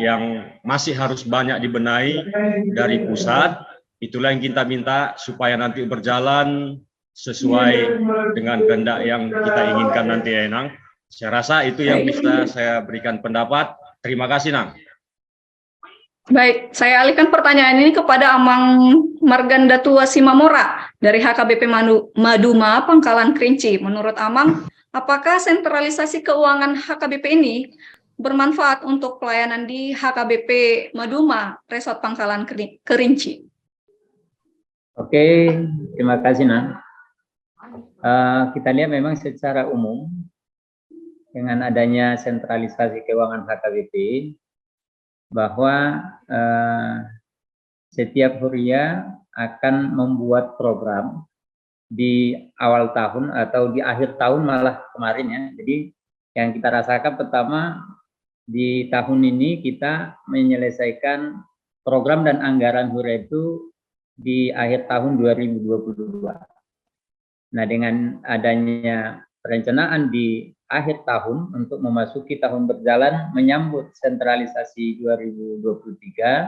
yang masih harus banyak dibenahi dari pusat. Itulah yang kita minta supaya nanti berjalan sesuai dengan kehendak yang kita inginkan nanti ya Nang. Saya rasa itu yang bisa saya berikan pendapat. Terima kasih, Nang. Baik, saya alihkan pertanyaan ini kepada Amang Marganda Tua Simamora dari HKBP Maduma, Pangkalan Kerinci. Menurut Amang, apakah sentralisasi keuangan HKBP ini bermanfaat untuk pelayanan di HKBP Maduma, Resort Pangkalan Kerinci? Oke, terima kasih, Nang. Kita lihat memang secara umum, dengan adanya sentralisasi keuangan HKBP, bahwa setiap Huria akan membuat program di awal tahun atau di akhir tahun malah kemarin ya. Jadi yang kita rasakan pertama di tahun ini kita menyelesaikan program dan anggaran Huria itu di akhir tahun 2022. Nah, dengan adanya perencanaan di akhir tahun untuk memasuki tahun berjalan menyambut sentralisasi 2023,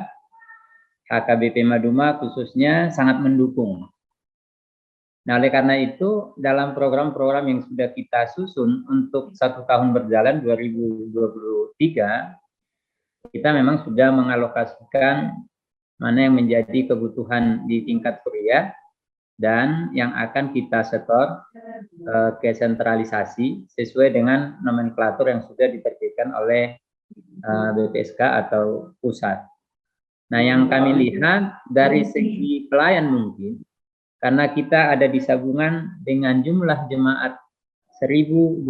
HKBP Maduma khususnya sangat mendukung. Nah, oleh karena itu dalam program-program yang sudah kita susun untuk 1 tahun berjalan 2023, kita memang sudah mengalokasikan mana yang menjadi kebutuhan di tingkat Huria dan yang akan kita setor ke sentralisasi sesuai dengan nomenklatur yang sudah diterbitkan oleh BPSK atau pusat. Nah, yang kami lihat dari segi pelayan mungkin, karena kita ada di Sabungan dengan jumlah jemaat 1.250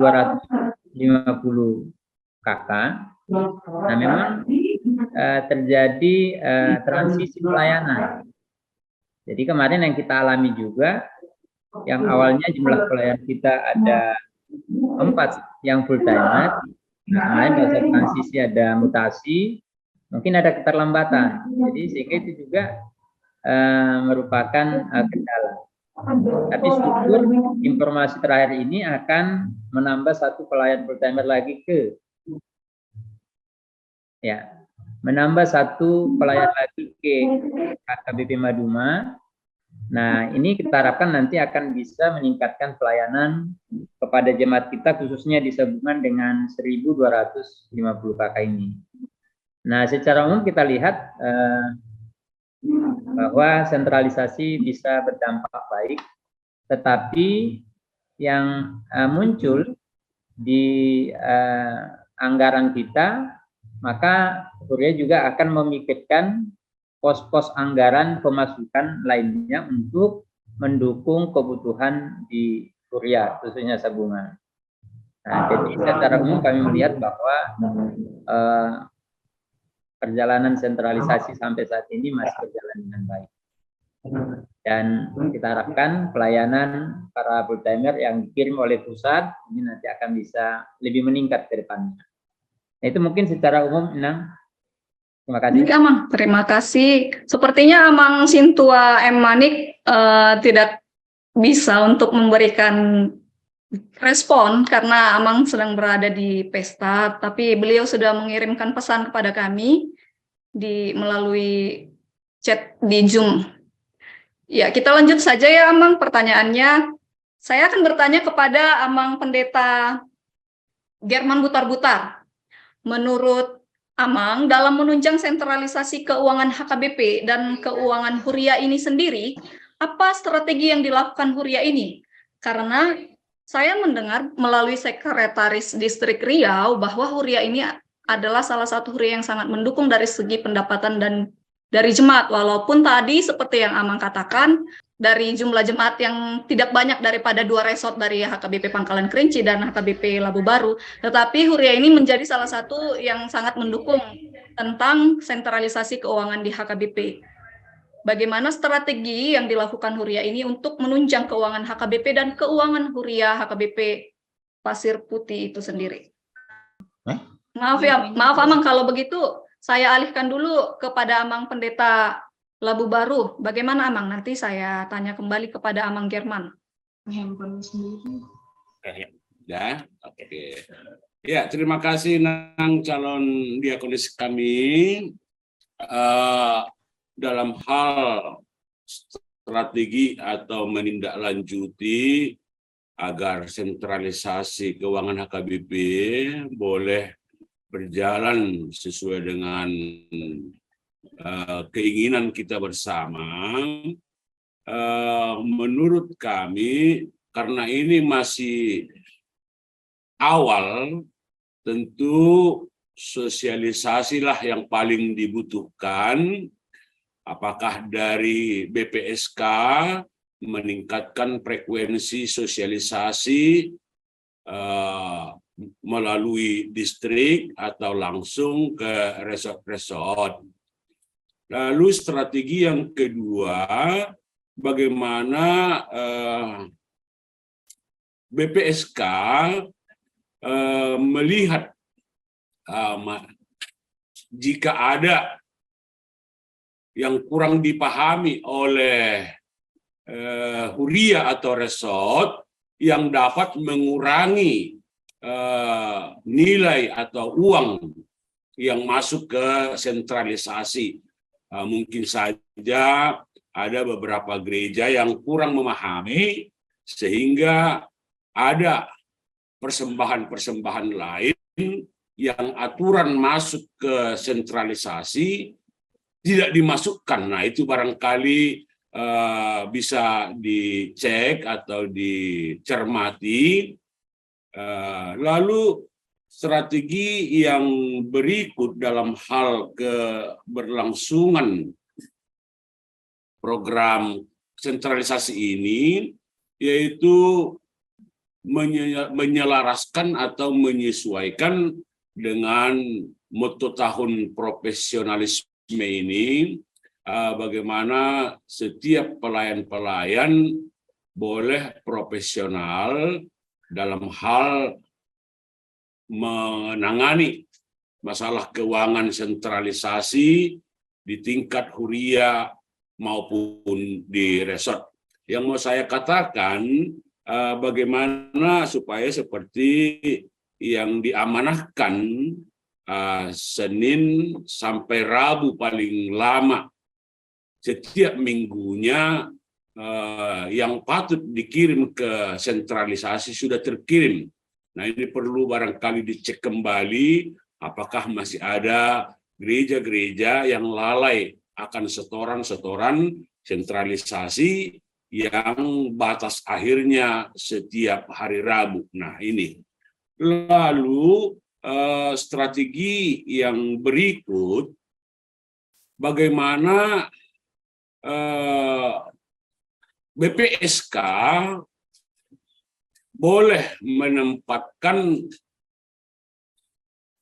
KK, nah memang terjadi transisi pelayanan. Jadi kemarin yang kita alami juga, yang awalnya jumlah pelayan kita ada 4 yang full timer, nah kemarin pada saat transisi ada mutasi, mungkin ada keterlambatan. Jadi sehingga itu juga merupakan kendala. Tapi syukur informasi terakhir ini akan menambah 1 pelayan full timer lagi ke menambah satu pelayan lagi ke HKBP Maduma. Nah, ini kita harapkan nanti akan bisa meningkatkan pelayanan kepada jemaat kita khususnya disambungkan dengan 1.250 KK ini. Nah, secara umum kita lihat bahwa sentralisasi bisa berdampak baik, tetapi yang muncul di anggaran kita, maka Huria juga akan memikirkan pos-pos anggaran pemasukan lainnya untuk mendukung kebutuhan di Huria, khususnya Sabungan. Nah, jadi secara umum kami melihat bahwa perjalanan sentralisasi sampai saat ini masih berjalan dengan baik. Dan kita harapkan pelayanan para full-timer yang dikirim oleh pusat ini nanti akan bisa lebih meningkat ke depannya. Nah, itu mungkin secara umum, Inang. Terima kasih. Baik, Amang. Terima kasih. Sepertinya Amang Sintua M. Manik tidak bisa untuk memberikan respon karena Amang sedang berada di pesta, tapi beliau sudah mengirimkan pesan kepada kami melalui chat di Zoom. Ya, kita lanjut saja ya, Amang, pertanyaannya. Saya akan bertanya kepada Amang Pendeta German Butar-Butar. Menurut Amang, dalam menunjang sentralisasi keuangan HKBP dan keuangan Huria ini sendiri, apa strategi yang dilakukan Huria ini? Karena saya mendengar melalui Sekretaris Distrik Riau bahwa Huria ini adalah salah satu Huria yang sangat mendukung dari segi pendapatan dan dari jemaat, walaupun tadi seperti yang Amang katakan, dari jumlah jemaat yang tidak banyak daripada 2 resort dari HKBP Pangkalan Kerinci dan HKBP Labu Baru, tetapi Huria ini menjadi salah satu yang sangat mendukung tentang sentralisasi keuangan di HKBP. Bagaimana strategi yang dilakukan Huria ini untuk menunjang keuangan HKBP dan keuangan Huria HKBP Pasir Putih itu sendiri? Maaf ya, maaf Amang, kalau begitu saya alihkan dulu kepada Amang Pendeta Labu Baru. Bagaimana Amang? Nanti saya tanya kembali kepada Amang German. Ya, oke. Ya, terima kasih Nang calon diakonis kami. Dalam hal strategi atau menindaklanjuti agar sentralisasi keuangan HKBP boleh berjalan sesuai dengan keinginan kita bersama, menurut kami karena ini masih awal, tentu sosialisasilah yang paling dibutuhkan. Apakah dari BPSK meningkatkan frekuensi sosialisasi melalui distrik atau langsung ke resort-resort. Lalu strategi yang kedua, bagaimana BPSK melihat jika ada yang kurang dipahami oleh Huria atau resort yang dapat mengurangi nilai atau uang yang masuk ke sentralisasi. Mungkin saja ada beberapa gereja yang kurang memahami sehingga ada persembahan-persembahan lain yang aturan masuk ke sentralisasi tidak dimasukkan. Nah, itu barangkali bisa dicek atau dicermati. Lalu strategi yang berikut dalam hal keberlangsungan program sentralisasi ini yaitu menyelaraskan atau menyesuaikan dengan moto tahun profesionalisme ini, bagaimana setiap pelayan-pelayan boleh profesional dalam hal menangani masalah keuangan sentralisasi di tingkat Huria maupun di resort. Yang mau saya katakan, bagaimana supaya seperti yang diamanahkan Senin sampai Rabu paling lama. Setiap minggunya yang patut dikirim ke sentralisasi sudah terkirim. Nah, ini perlu barangkali dicek kembali apakah masih ada gereja-gereja yang lalai akan setoran-setoran sentralisasi yang batas akhirnya setiap hari Rabu. Nah, ini. Lalu strategi yang berikut, bagaimana BPSK boleh menempatkan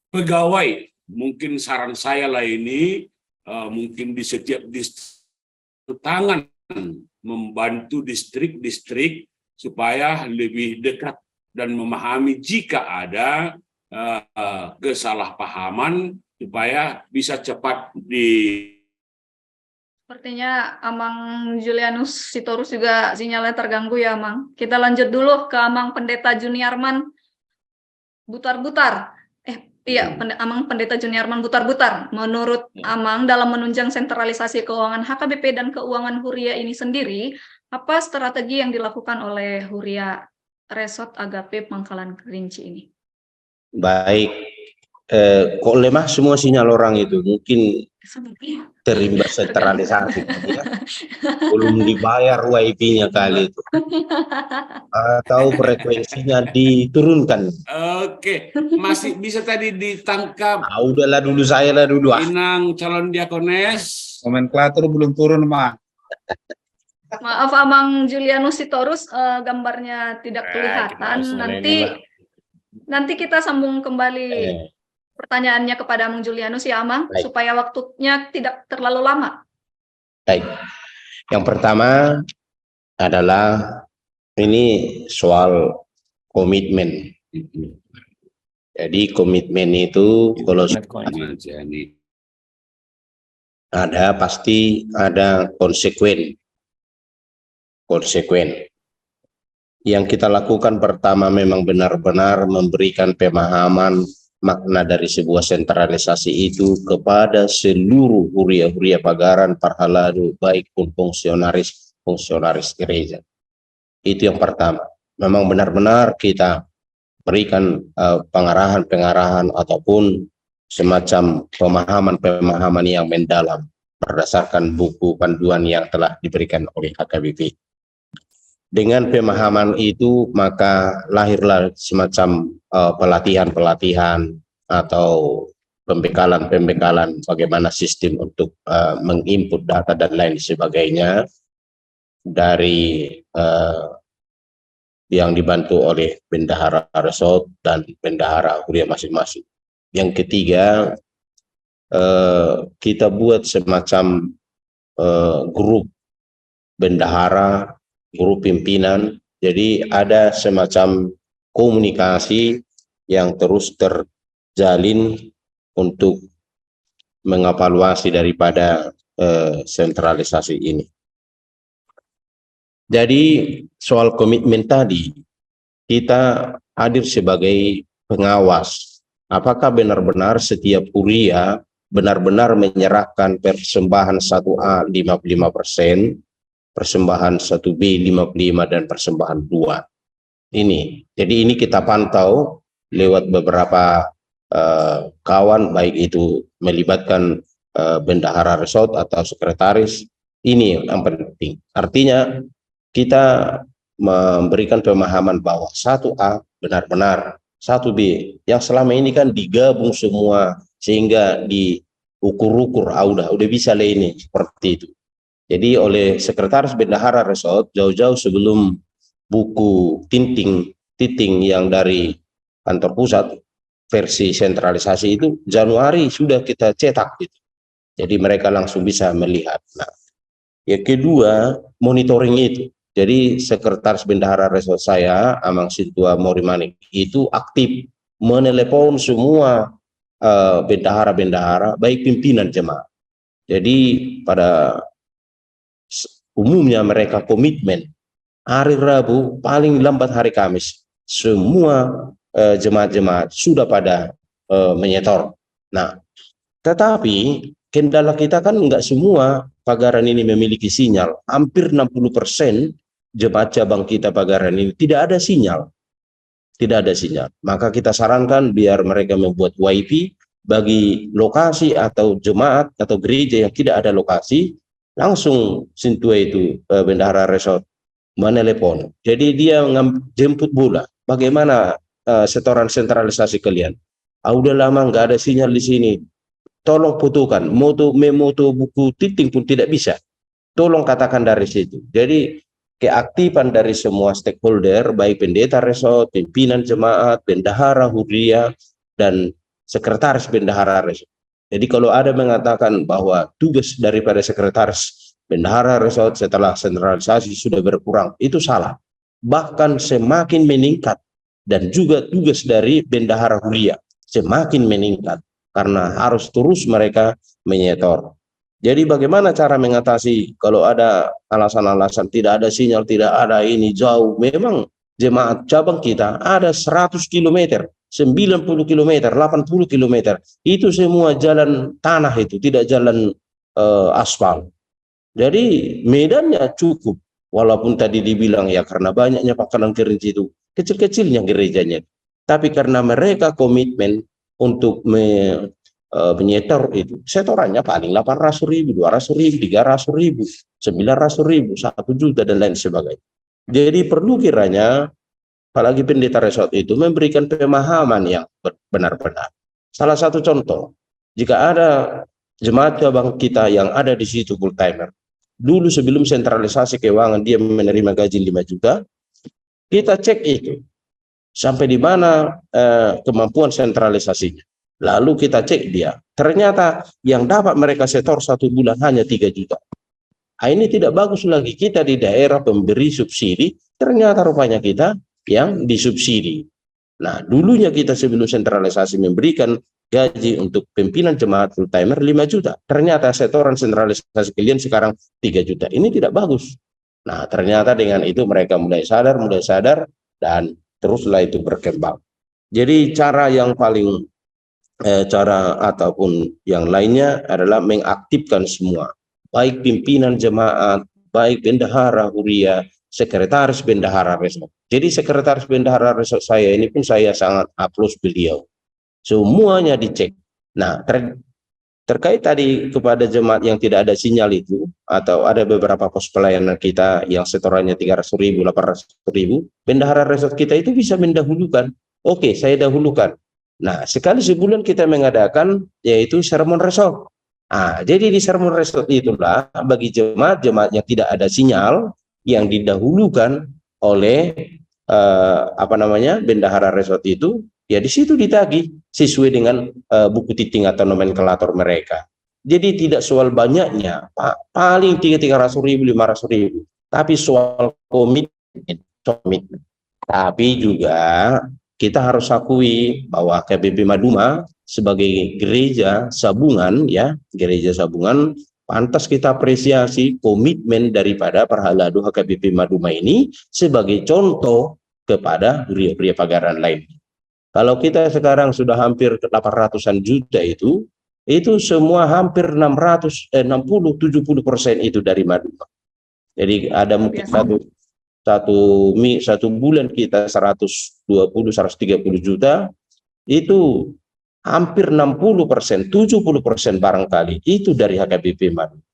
pegawai, mungkin saran saya lah ini, mungkin di setiap distrik tangan membantu distrik-distrik supaya lebih dekat dan memahami jika ada kesalahpahaman supaya bisa cepat Sepertinya Amang Julianus Sitorus juga sinyalnya terganggu ya, Amang. Kita lanjut dulu ke Amang Pendeta Juniarman Butar-Butar. Amang Pendeta Juniarman Butar-Butar. Menurut Amang, dalam menunjang sentralisasi keuangan HKBP dan keuangan Huria ini sendiri, apa strategi yang dilakukan oleh Huria Resort Agape Pangkalan Kerinci ini? Baik, kok lemah semua sinyal orang itu, mungkin terimbas sentralisasi, ya. Belum dibayar WIP-nya kali itu, atau frekuensinya diturunkan. Oke, masih bisa tadi ditangkap. Udahlah dulu, saya lah dulu. Inang calon diakones. Nomenklatur belum turun, Mak. Maaf Amang Julianus Sitorus, gambarnya tidak kelihatan. Nanti kita sambung kembali pertanyaannya kepada Amang Julianus ya, Amang, supaya waktunya tidak terlalu lama. Baik. Yang pertama adalah ini soal komitmen. Jadi komitmen itu kalau ada pasti ada konsekuen. Yang kita lakukan pertama memang benar-benar memberikan pemahaman makna dari sebuah sentralisasi itu kepada seluruh huria-huria pagaran Parhaladu, baik pun fungsionaris gereja. Itu yang pertama. Memang benar-benar kita berikan pengarahan ataupun semacam pemahaman yang mendalam berdasarkan buku panduan yang telah diberikan oleh HKBP. Dengan pemahaman itu maka lahirlah semacam pelatihan-pelatihan atau pembekalan bagaimana sistem untuk menginput data dan lain sebagainya dari yang dibantu oleh bendahara resort dan bendahara Huria masing-masing. Yang ketiga, kita buat semacam grup bendahara, grup pimpinan, jadi ada semacam komunikasi yang terus terjalin untuk mengevaluasi daripada sentralisasi ini. Jadi soal komitmen tadi, kita hadir sebagai pengawas. Apakah benar-benar setiap huria benar-benar menyerahkan persembahan 1A 55%, persembahan 1B 55 dan persembahan 2. Jadi ini kita pantau lewat beberapa kawan, baik itu melibatkan bendahara resort atau sekretaris. Ini yang penting. Artinya kita memberikan pemahaman bahwa 1A benar-benar, 1B yang selama ini kan digabung semua sehingga diukur-ukur, udah bisa lah ini seperti itu. Jadi oleh sekretaris bendahara resort jauh-jauh sebelum buku titing yang dari kantor pusat versi sentralisasi itu Januari sudah kita cetak gitu. Jadi mereka langsung bisa melihat. Nah, yang kedua monitoring itu. Jadi sekretaris bendahara resort saya Amang Situa Morimanik itu aktif menelepon semua bendahara-bendahara baik pimpinan jemaat. Jadi pada umumnya mereka komitmen hari Rabu paling lambat hari Kamis semua jemaat-jemaat sudah pada menyetor Nah, tetapi kendala kita kan nggak semua Pagaran ini memiliki sinyal. Hampir 60% jemaat cabang kita Pagaran ini tidak ada sinyal. Tidak ada sinyal. Maka kita sarankan biar mereka membuat WiFi bagi lokasi atau jemaat atau gereja yang tidak ada lokasi, langsung sentuh itu bendahara resort menelepon. Jadi dia jemput bola. Bagaimana setoran sentralisasi kalian? Udah lama nggak ada sinyal di sini. Tolong putuskan. Memoto buku titik pun tidak bisa. Tolong katakan dari situ. Jadi keaktifan dari semua stakeholder, baik pendeta resort, pimpinan jemaat, bendahara huria, dan sekretaris bendahara resort. Jadi kalau ada mengatakan bahwa tugas daripada sekretaris bendahara resort setelah sentralisasi sudah berkurang, itu salah. Bahkan semakin meningkat, dan juga tugas dari bendahara huria semakin meningkat, karena harus terus mereka menyetor. Jadi bagaimana cara mengatasi kalau ada alasan-alasan tidak ada sinyal, tidak ada ini jauh. Memang jemaat cabang kita ada 100 km, 90 km, 80 km. Itu semua jalan tanah itu, tidak jalan aspal. Jadi medannya cukup. Walaupun tadi dibilang ya karena banyaknya Pangkalan Kerinci itu, kecil-kecilnya gerejanya. Tapi karena mereka komitmen untuk menyetor itu, setorannya paling 800.000, 200.000, 300.000, 900.000, 1 juta dan lain sebagainya. Jadi perlu kiranya, apalagi pendeta resort itu memberikan pemahaman yang benar-benar. Salah satu contoh, jika ada jemaat cabang kita yang ada di situ full timer, dulu sebelum sentralisasi keuangan dia menerima gaji 5 juta, kita cek itu sampai di mana kemampuan sentralisasinya. Lalu kita cek dia, ternyata yang dapat mereka setor 1 bulan hanya 3 juta. Ini tidak bagus lagi. Kita di daerah pemberi subsidi, ternyata rupanya kita yang disubsidi. Nah, dulunya kita sebelum sentralisasi memberikan gaji untuk pimpinan jemaat full timer 5 juta. Ternyata setoran sentralisasi kalian sekarang 3 juta. Ini tidak bagus. Nah, ternyata dengan itu mereka mulai sadar, dan teruslah itu berkembang. Jadi cara yang paling cara ataupun yang lainnya adalah mengaktifkan semua, baik pimpinan jemaat, baik bendahara huria, sekretaris bendahara resort. Jadi sekretaris bendahara resort saya ini pun saya sangat aplaus beliau. Semuanya dicek. Nah, terkait tadi kepada jemaat yang tidak ada sinyal itu, atau ada beberapa pos pelayanan kita yang setorannya 300.000, 800.000, bendahara resort kita itu bisa mendahulukan. Oke, saya dahulukan. Nah, sekali sebulan kita mengadakan yaitu sermon resort. Jadi di sermon resort itulah bagi jemaat-jemaat yang tidak ada sinyal yang didahulukan oleh bendahara resort itu, ya di situ ditagih sesuai dengan buku titing atau nomenklatur mereka. Jadi tidak soal banyaknya, paling 300.000, 500.000, tapi soal komitmen. Tapi juga kita harus akui bahwa HKBP Maduma sebagai gereja sabungan, ya, gereja sabungan, pantas kita apresiasi komitmen daripada Perhaladu HKBP Maduma ini sebagai contoh kepada huria-huria Pagaran lain. Kalau kita sekarang sudah hampir 800-an juta itu semua hampir 60-70% itu dari Maduma. Jadi ada mungkin satu bulan kita 120-130 juta, itu hampir 60%, 70% barangkali itu dari HKBP Maduma.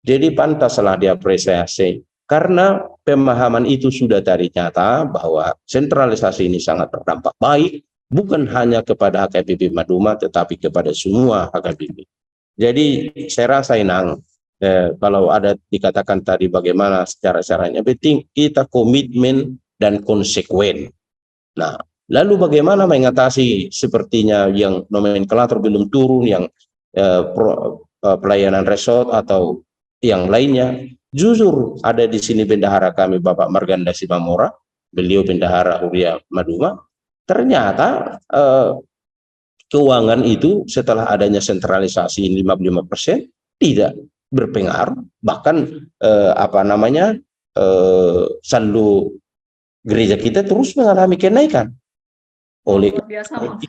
Jadi pantaslah diapresiasi karena pemahaman itu sudah dari nyata bahwa sentralisasi ini sangat berdampak baik bukan hanya kepada HKBP Maduma tetapi kepada semua HKBP. Jadi saya rasa Inang, kalau ada dikatakan tadi bagaimana cara-caranya, penting kita komitmen dan konsekuen. Nah, lalu bagaimana mengatasi sepertinya yang nomenklatur belum turun, yang pelayanan resort atau yang lainnya. Jujur ada di sini bendahara kami Bapak Marganda Simamora, beliau bendahara huria Maduma. Ternyata keuangan itu setelah adanya sentralisasi 55% tidak berpengaruh, bahkan saldo gereja kita terus mengalami kenaikan oleh biasa,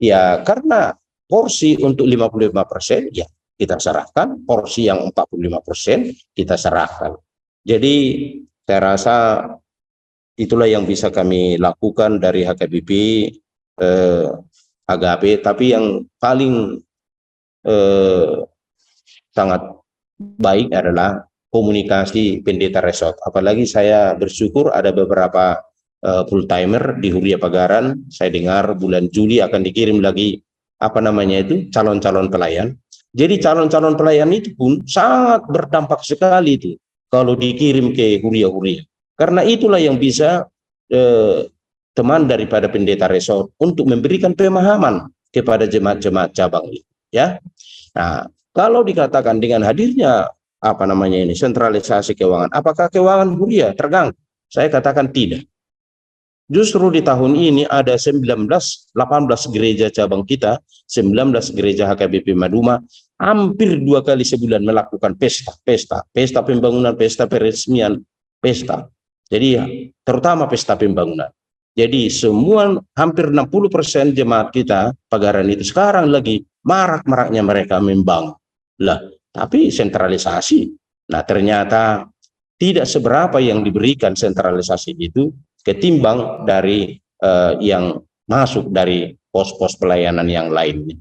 ya karena porsi untuk 55% ya kita serahkan, porsi yang 45% kita serahkan. Jadi saya rasa itulah yang bisa kami lakukan dari HKBP Agape, tapi yang paling sangat baik adalah komunikasi pendeta resort. Apalagi saya bersyukur ada beberapa full timer di Huria Pagaran. Saya dengar bulan Juli akan dikirim lagi calon-calon pelayan. Jadi calon-calon pelayan itu pun sangat berdampak sekali itu kalau dikirim ke Huria-Huria. Karena itulah yang bisa teman daripada pendeta resort untuk memberikan pemahaman kepada jemaat-jemaat cabang itu, ya. Nah, kalau dikatakan dengan hadirnya sentralisasi keuangan, apakah keuangan Huria terganggu? Saya katakan tidak. Justru di tahun ini ada 18 gereja cabang kita, 19 gereja HKBP Maduma, hampir 2 kali sebulan melakukan pesta pembangunan, pesta peresmian, pesta. Jadi terutama pesta pembangunan. Jadi semua hampir 60% jemaat kita Pagaran itu sekarang lagi marak-maraknya mereka membangun. Lah, tapi sentralisasi. Nah, ternyata tidak seberapa yang diberikan sentralisasi itu ketimbang dari yang masuk dari pos-pos pelayanan yang lainnya.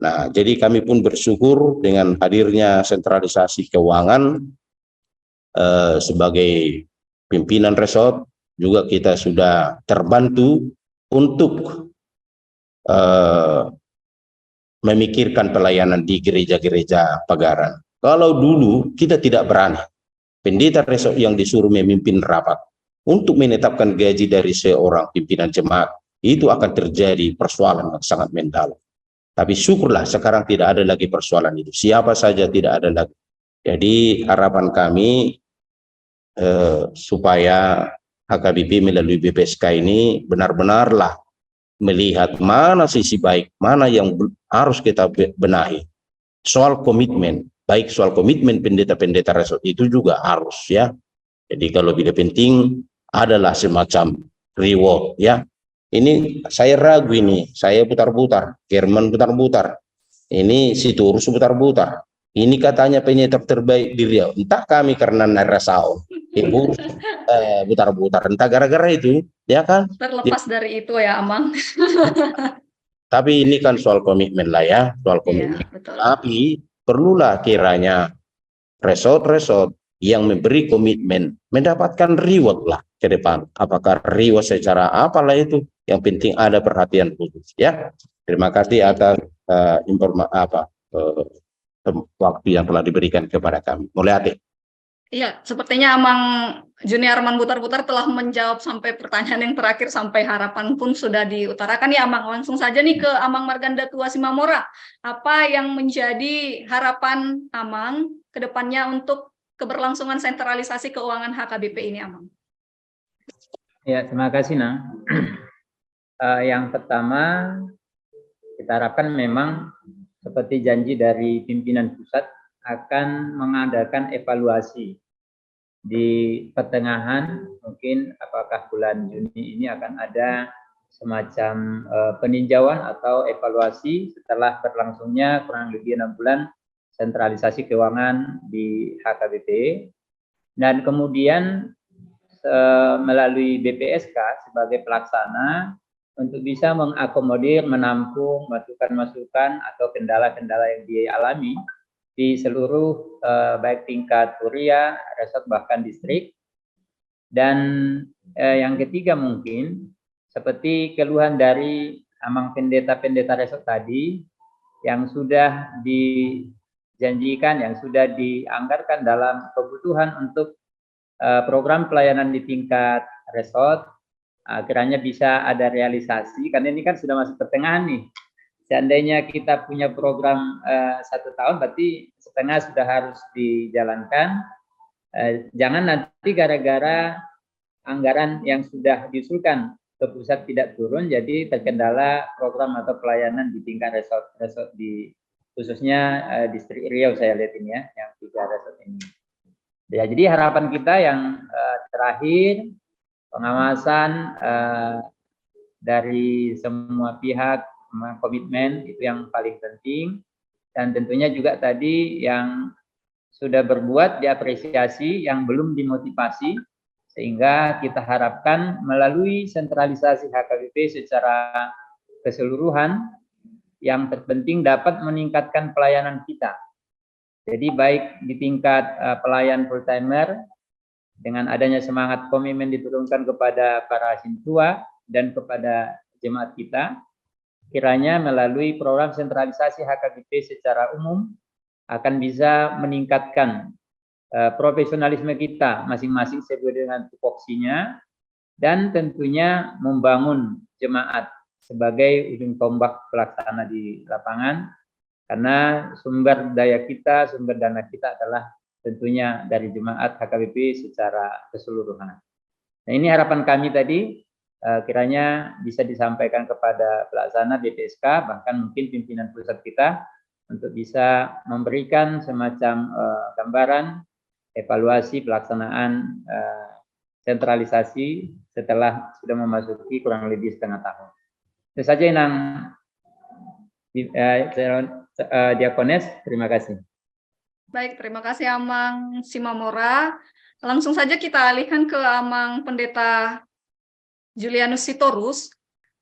Nah, jadi kami pun bersyukur dengan hadirnya sentralisasi keuangan sebagai pimpinan resort, juga kita sudah terbantu untuk memikirkan pelayanan di gereja-gereja Pagaran. Kalau dulu kita tidak berani, pendeta resort yang disuruh memimpin rapat untuk menetapkan gaji dari seorang pimpinan jemaat, itu akan terjadi persoalan yang sangat mendalam. Tapi syukurlah sekarang tidak ada lagi persoalan itu. Siapa saja tidak ada lagi. Jadi harapan kami supaya HKBP melalui BPSK ini benar-benarlah melihat mana sisi baik, mana yang harus kita benahi. Soal komitmen, baik soal komitmen pendeta-pendeta resort itu juga harus, ya. Jadi kalau tidak penting adalah semacam reward, ya. Ini saya ragu ini, saya putar-putar, Jerman putar-putar, ini Siturus putar-putar. Ini katanya penyetop terbaik di Riau. Entah kami karena narasao, ibu putar-putar. Entah gara-gara itu, ya kan? Terlepas dari itu ya, Amang. Tapi ini kan soal komitmen lah, ya, soal komitmen. Iya, betul. Tapi perlulah kiranya resort-resort yang memberi komitmen mendapatkan reward lah ke depan. Apakah reward secara apalah itu? Yang penting ada perhatian khusus, ya. Terima kasih atas waktu yang telah diberikan kepada kami. Mulai hati. Iya, sepertinya Amang Junior Arman Putar-Putar telah menjawab sampai pertanyaan yang terakhir, sampai harapan pun sudah diutarakan ya Amang. Langsung saja nih ke Amang Marganda Tua Simamora. Apa yang menjadi harapan Amang ke depannya untuk keberlangsungan sentralisasi keuangan HKBP ini, Amang? Ya, terima kasih, Nang. Yang pertama, kita harapkan memang seperti janji dari pimpinan pusat akan mengadakan evaluasi di pertengahan, mungkin apakah bulan Juni ini akan ada semacam peninjauan atau evaluasi setelah berlangsungnya kurang lebih 6 bulan sentralisasi keuangan di HKBP, dan kemudian melalui BPSK sebagai pelaksana untuk bisa mengakomodir, menampung masukan-masukan atau kendala-kendala yang dialami di seluruh baik tingkat Huria, resort, bahkan distrik. Dan yang ketiga mungkin seperti keluhan dari Amang pendeta-pendeta resort tadi yang sudah dijanjikan, yang sudah dianggarkan dalam kebutuhan untuk program pelayanan di tingkat resort, kiranya bisa ada realisasi, karena ini kan sudah masuk pertengahan nih. Seandainya kita punya program 1 tahun, berarti setengah sudah harus dijalankan. Jangan nanti gara-gara anggaran yang sudah diusulkan ke pusat tidak turun, jadi terkendala program atau pelayanan di tingkat resort di khususnya distrik Riau saya lihat ini ya, yang 3 resort ini. Ya, jadi harapan kita yang terakhir, pengawasan dari semua pihak komitmen itu yang paling penting. Dan tentunya juga tadi yang sudah berbuat diapresiasi, yang belum dimotivasi, sehingga kita harapkan melalui sentralisasi HKBP secara keseluruhan, yang terpenting dapat meningkatkan pelayanan kita. Jadi baik di tingkat pelayan full timer, dengan adanya semangat komitmen diturunkan kepada para siswa dan kepada jemaat kita, kiranya melalui program sentralisasi HKBP secara umum akan bisa meningkatkan profesionalisme kita masing-masing sesuai dengan tupoksinya, dan tentunya membangun jemaat sebagai ujung tombak pelaksana di lapangan, karena sumber daya kita, sumber dana kita adalah tentunya dari jemaat HKBP secara keseluruhan. Nah, ini harapan kami tadi, kiranya bisa disampaikan kepada pelaksana BPSK, bahkan mungkin pimpinan pusat kita, untuk bisa memberikan semacam gambaran evaluasi pelaksanaan sentralisasi setelah sudah memasuki kurang lebih setengah tahun. Itu saja Inang Diakones, terima kasih. Baik, terima kasih Amang Simamora. Langsung saja kita alihkan ke Amang Pendeta Julianus Sitorus.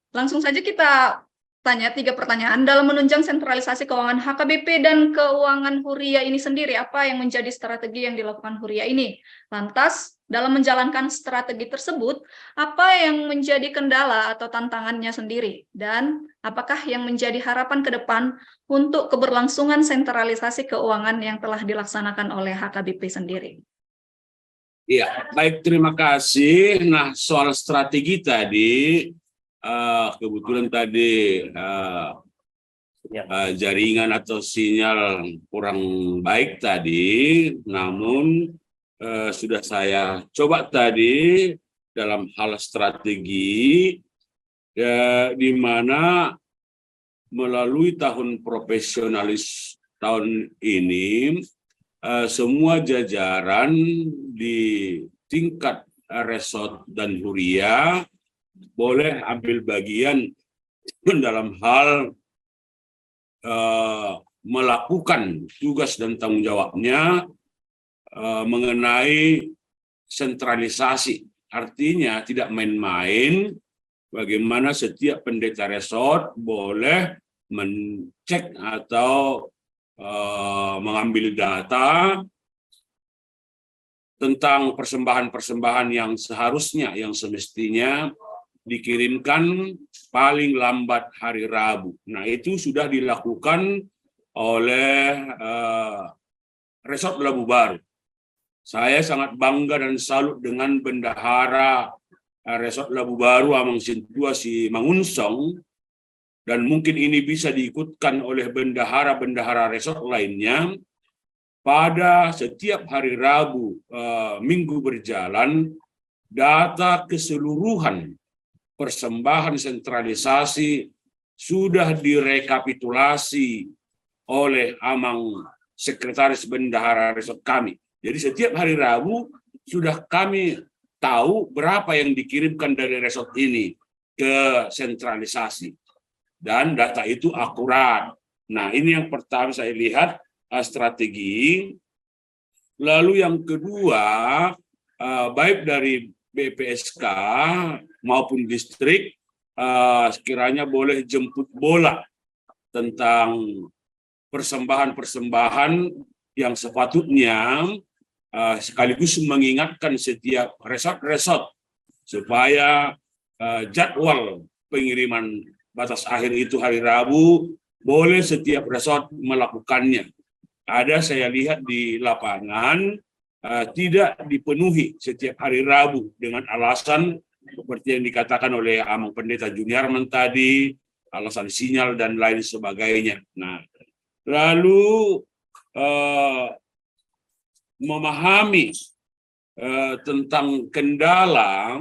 Langsung saja kita tanya 3 pertanyaan. Dalam menunjang sentralisasi keuangan HKBP dan keuangan Huria ini sendiri, apa yang menjadi strategi yang dilakukan Huria ini? Lantas, dalam menjalankan strategi tersebut, apa yang menjadi kendala atau tantangannya sendiri? Dan apakah yang menjadi harapan ke depan untuk keberlangsungan sentralisasi keuangan yang telah dilaksanakan oleh HKBP sendiri? Ya, baik, terima kasih. Nah, soal strategi tadi, kebetulan tadi jaringan atau sinyal kurang baik tadi, namun sudah saya coba tadi dalam hal strategi, di mana melalui tahun profesionalis tahun ini, semua jajaran di tingkat resort dan Huria boleh ambil bagian dalam hal melakukan tugas dan tanggung jawabnya mengenai sentralisasi. Artinya tidak main-main, bagaimana setiap pendeta resort boleh mencek atau mengambil data tentang persembahan-persembahan yang seharusnya, yang semestinya dikirimkan paling lambat hari Rabu. Nah, itu sudah dilakukan oleh Resort Labu Baru. Saya sangat bangga dan salut dengan bendahara Resort Labu Baru, Amang Sintua Si Mangunsong, dan mungkin ini bisa diikutkan oleh bendahara-bendahara resort lainnya. Pada setiap hari Rabu minggu berjalan, data keseluruhan persembahan sentralisasi sudah direkapitulasi oleh Amang Sekretaris Bendahara Resort kami. Jadi setiap hari Rabu sudah kami tahu berapa yang dikirimkan dari resort ini ke sentralisasi. Dan data itu akurat. Nah, ini yang pertama saya lihat strategi. Lalu yang kedua, baik dari BPSK maupun distrik, sekiranya boleh jemput bola tentang persembahan-persembahan yang sepatutnya, sekaligus mengingatkan setiap resort-resort supaya jadwal pengiriman batas akhir itu hari Rabu, boleh setiap resort melakukannya. Ada saya lihat di lapangan tidak dipenuhi setiap hari Rabu dengan alasan seperti yang dikatakan oleh Amang Pendeta Juniarman tadi, alasan sinyal dan lain sebagainya. Nah, lalu memahami tentang kendala.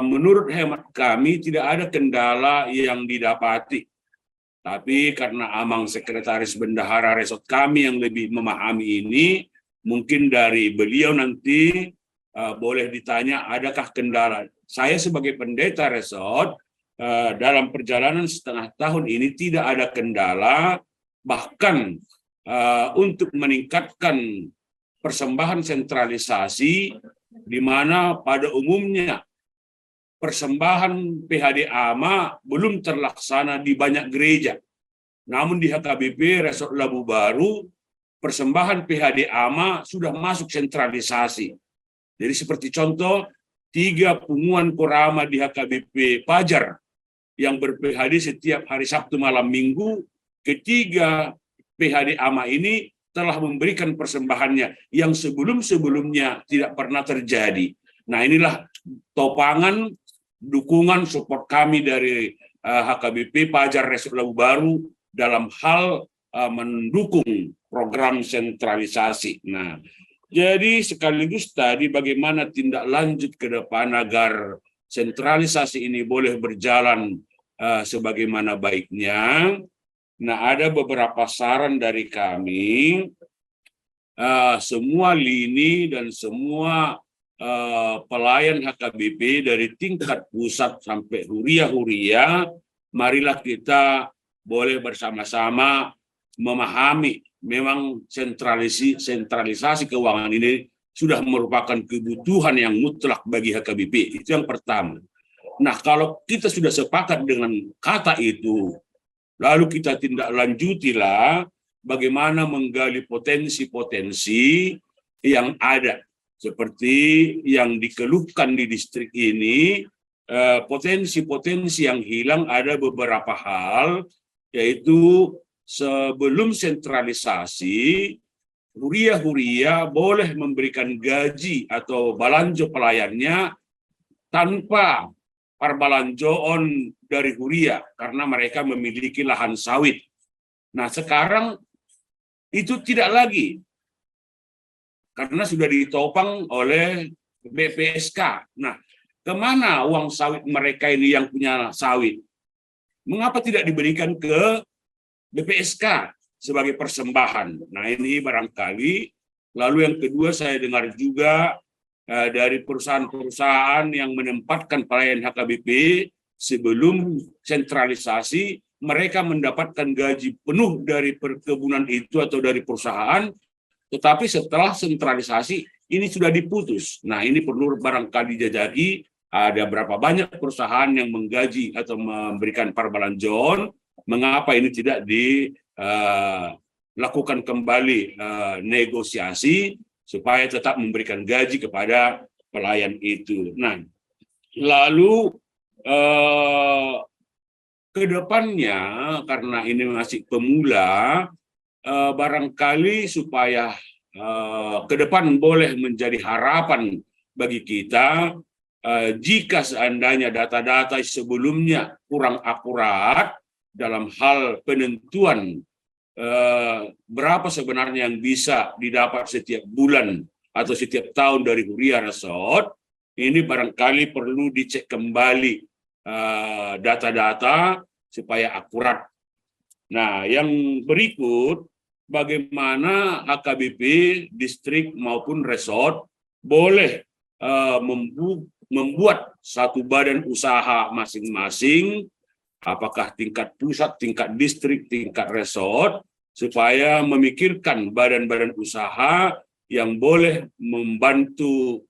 Menurut hemat kami tidak ada kendala yang didapati. Tapi karena Amang Sekretaris Bendahara Resort kami yang lebih memahami ini, mungkin dari beliau nanti boleh ditanya adakah kendala. Saya sebagai pendeta resort dalam perjalanan setengah tahun ini tidak ada kendala, bahkan untuk meningkatkan persembahan sentralisasi, di mana pada umumnya persembahan PHD AMA belum terlaksana di banyak gereja. Namun di HKBP Resort Labu Baru, persembahan PHD AMA sudah masuk sentralisasi. Jadi seperti contoh, 3 punguan korama di HKBP Pajar yang ber-PHD setiap hari Sabtu malam Minggu, ketiga PHD AMA ini telah memberikan persembahannya yang sebelum-sebelumnya tidak pernah terjadi. Nah, inilah topangan dukungan support kami dari HKBP Pajar Resort Labu Baru dalam hal mendukung program sentralisasi. Nah, jadi sekaligus tadi bagaimana tindak lanjut ke depan agar sentralisasi ini boleh berjalan sebagaimana baiknya. Nah, ada beberapa saran dari kami. Semua lini dan semua pelayan HKBP dari tingkat pusat sampai huria-huria, marilah kita boleh bersama-sama memahami memang sentralisasi keuangan ini sudah merupakan kebutuhan yang mutlak bagi HKBP. Itu yang pertama. Nah, kalau kita sudah sepakat dengan kata itu, lalu kita tindak lanjutilah bagaimana menggali potensi-potensi yang ada. Seperti yang dikeluhkan di distrik ini, potensi-potensi yang hilang ada beberapa hal, yaitu sebelum sentralisasi, huria-huria boleh memberikan gaji atau balanjo pelayannya tanpa parbalanjoon dari huria karena mereka memiliki lahan sawit. Nah, sekarang itu tidak lagi karena sudah ditopang oleh BPSK. Nah, kemana uang sawit mereka ini yang punya sawit? Mengapa tidak diberikan ke BPSK sebagai persembahan? Nah, ini barangkali. Lalu yang kedua, saya dengar juga dari perusahaan-perusahaan yang menempatkan pelayan HKBP sebelum sentralisasi, mereka mendapatkan gaji penuh dari perkebunan itu atau dari perusahaan, tetapi setelah sentralisasi ini sudah diputus. Nah, ini perlu barangkali dijajaki, ada berapa banyak perusahaan yang menggaji atau memberikan parbalanjon, mengapa ini tidak dilakukan kembali negosiasi supaya tetap memberikan gaji kepada pelayan itu. Nah, lalu ke depannya karena ini masih pemula, barangkali supaya ke depan boleh menjadi harapan bagi kita, jika seandainya data-data sebelumnya kurang akurat dalam hal penentuan berapa sebenarnya yang bisa didapat setiap bulan atau setiap tahun dari Huria Resort, ini barangkali perlu dicek kembali data-data supaya akurat. Nah, yang berikut, bagaimana HKBP, distrik maupun resort boleh membuat satu badan usaha masing-masing, apakah tingkat pusat, tingkat distrik, tingkat resort, supaya memikirkan badan-badan usaha yang boleh membantu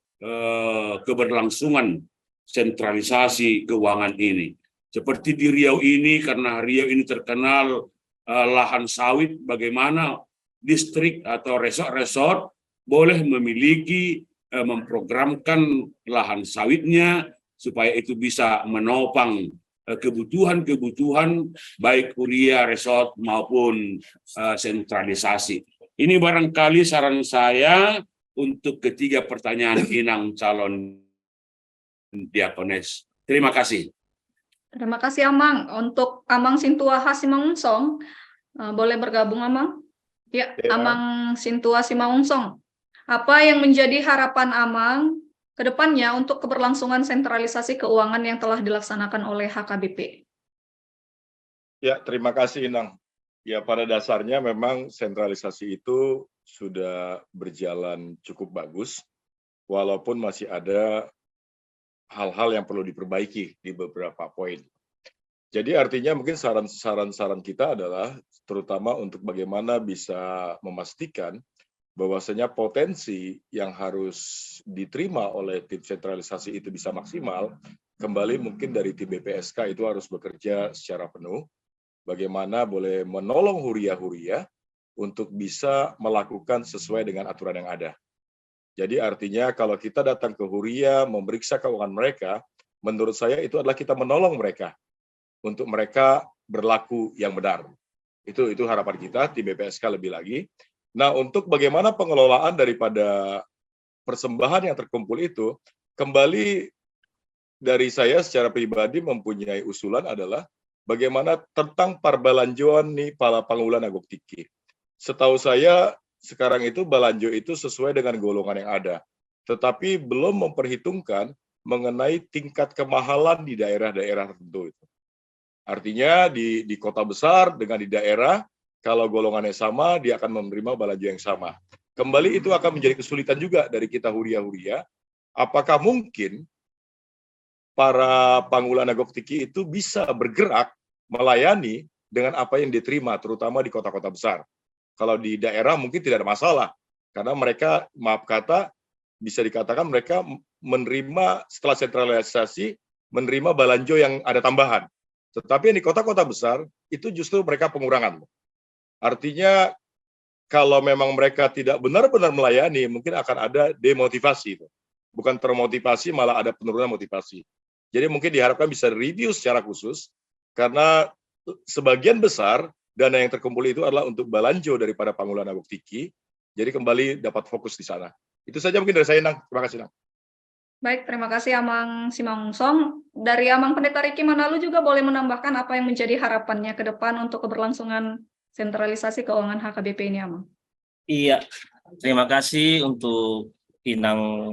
keberlangsungan sentralisasi keuangan ini. Seperti di Riau ini, karena Riau ini terkenal lahan sawit, bagaimana distrik atau resort-resort boleh memiliki, memprogramkan lahan sawitnya supaya itu bisa menopang kebutuhan-kebutuhan baik Huria, resort maupun sentralisasi. Ini barangkali saran saya untuk ketiga pertanyaan Inang calon diakones. Terima kasih. Terima kasih Amang. Untuk Amang Sintua Hasimaungsong, boleh bergabung Amang? Ya, Amang Sintua Simaungsong. Apa yang menjadi harapan Amang ke depannya untuk keberlangsungan sentralisasi keuangan yang telah dilaksanakan oleh HKBP? Ya, terima kasih Inang. Ya, pada dasarnya memang sentralisasi itu sudah berjalan cukup bagus, walaupun masih ada hal-hal yang perlu diperbaiki di beberapa poin. Jadi artinya mungkin saran-saran kita adalah terutama untuk bagaimana bisa memastikan bahwasanya potensi yang harus diterima oleh tim sentralisasi itu bisa maksimal, kembali mungkin dari tim BPSK itu harus bekerja secara penuh, bagaimana boleh menolong huria-huria untuk bisa melakukan sesuai dengan aturan yang ada. Jadi artinya kalau kita datang ke huria, memeriksa keuangan mereka, menurut saya itu adalah kita menolong mereka untuk mereka berlaku yang benar. Itu harapan kita, tim BPSK lebih lagi. Nah, untuk bagaimana pengelolaan daripada persembahan yang terkumpul itu, kembali dari saya secara pribadi mempunyai usulan adalah bagaimana tentang parbalanjoan nih para Pangulan Agok Tiki. Setahu saya sekarang itu balanjo itu sesuai dengan golongan yang ada, tetapi belum memperhitungkan mengenai tingkat kemahalan di daerah-daerah tertentu itu. Artinya di kota besar dengan di daerah, kalau golongannya sama, dia akan menerima balanjo yang sama. Kembali itu akan menjadi kesulitan juga dari kita huria-huria. Apakah mungkin para Pangulan Agok Tiki itu bisa bergerak melayani dengan apa yang diterima, terutama di kota-kota besar. Kalau di daerah mungkin tidak ada masalah, karena mereka, maaf kata, bisa dikatakan mereka menerima setelah sentralisasi, menerima balanjo yang ada tambahan. Tetapi yang di kota-kota besar, itu justru mereka pengurangan. Artinya, kalau memang mereka tidak benar-benar melayani, mungkin akan ada demotivasi. Bukan termotivasi, malah ada penurunan motivasi. Jadi mungkin diharapkan bisa review secara khusus, karena sebagian besar dana yang terkumpul itu adalah untuk balanjo daripada Pangulan Agok Tiki, jadi kembali dapat fokus di sana. Itu saja mungkin dari saya, Nang. Terima kasih, Nang. Baik, terima kasih Amang Simangunsong. Dari Amang Pendeta Riki Manalu juga boleh menambahkan apa yang menjadi harapannya ke depan untuk keberlangsungan sentralisasi keuangan HKBP ini, Amang. Iya, terima kasih untuk Inang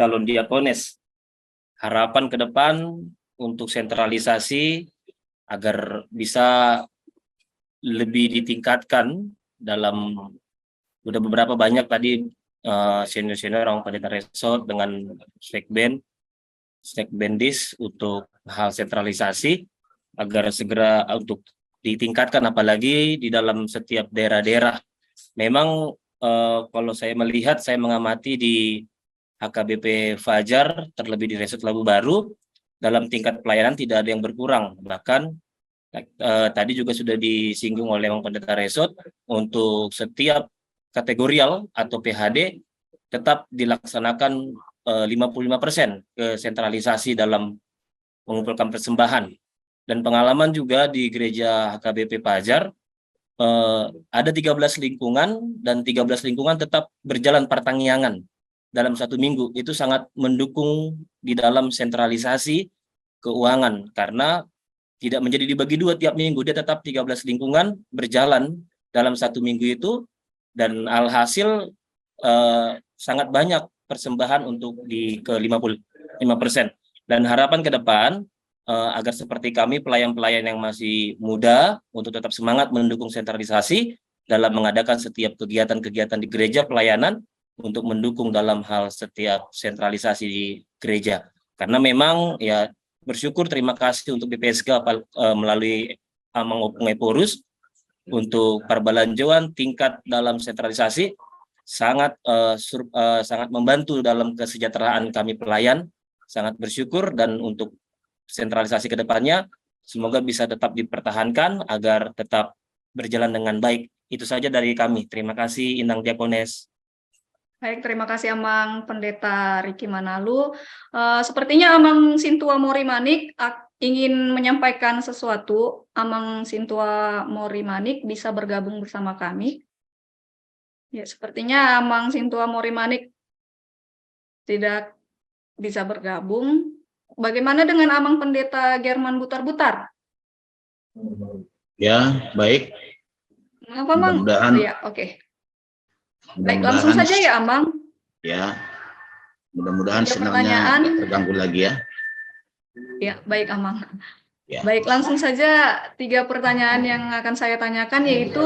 calon diakones. Harapan ke depan untuk sentralisasi agar bisa lebih ditingkatkan dalam udah beberapa banyak tadi senior-senior orang pendeta resort dengan Sekbendis untuk hal sentralisasi agar segera untuk ditingkatkan, apalagi di dalam setiap daerah-daerah. Memang kalau saya melihat, saya mengamati di HKBP Fajar, terlebih di Resort Labu Baru, dalam tingkat pelayanan tidak ada yang berkurang. Bahkan tadi juga sudah disinggung oleh Mang Pendeta Resort, untuk setiap kategorial atau PHD tetap dilaksanakan 55% ke sentralisasi dalam mengumpulkan persembahan. Dan pengalaman juga di gereja HKBP Fajar, ada 13 lingkungan dan 13 lingkungan tetap berjalan pertanggiangan dalam 1 minggu. Itu sangat mendukung di dalam sentralisasi keuangan, karena tidak menjadi dibagi 2 tiap minggu, dia tetap 13 lingkungan berjalan dalam 1 minggu itu, dan alhasil sangat banyak persembahan untuk ke 55%. Dan harapan ke depan agar seperti kami pelayan-pelayan yang masih muda untuk tetap semangat mendukung sentralisasi dalam mengadakan setiap kegiatan-kegiatan di gereja pelayanan untuk mendukung dalam hal setiap sentralisasi di gereja. Karena memang ya bersyukur, terima kasih untuk BPSK melalui Amang Opung Eporus untuk perbelanjaan tingkat dalam sentralisasi sangat membantu dalam kesejahteraan kami pelayan. Sangat bersyukur, dan untuk sentralisasi ke depannya semoga bisa tetap dipertahankan agar tetap berjalan dengan baik. Itu saja dari kami. Terima kasih Inang Diakones. Baik, terima kasih Amang Pendeta Riki Manalu. Sepertinya Amang Sintua Mori Manik ingin menyampaikan sesuatu. Amang Sintua Mori Manik bisa bergabung bersama kami. Ya, sepertinya Amang Sintua Mori Manik tidak bisa bergabung. Bagaimana dengan Amang Pendeta German Butar-Butar? Ya, baik. Apa, Mang? Mudah-mudahan. Ya, oke. Baik, langsung saja ya, Amang. Ya, mudah-mudahan Ada sinyalnya pertanyaan? tidak terganggu lagi ya. Ya, baik, Amang. Ya. Baik, langsung saja 3 pertanyaan yang akan saya tanyakan, yaitu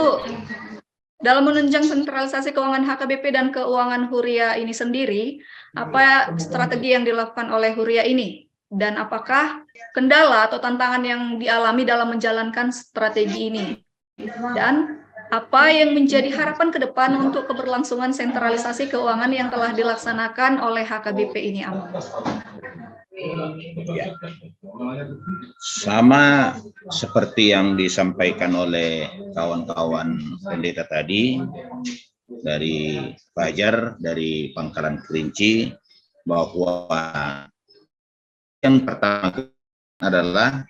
dalam menunjang sentralisasi keuangan HKBP dan keuangan Huria ini sendiri, apa strategi yang dilakukan oleh Huria ini? Dan apakah kendala atau tantangan yang dialami dalam menjalankan strategi ini? Dan apa yang menjadi harapan ke depan untuk keberlangsungan sentralisasi keuangan yang telah dilaksanakan oleh HKBP ini, Amang? Sama seperti yang disampaikan oleh kawan-kawan pendeta tadi dari Fajar, dari Pangkalan Kerinci, bahwa yang pertama adalah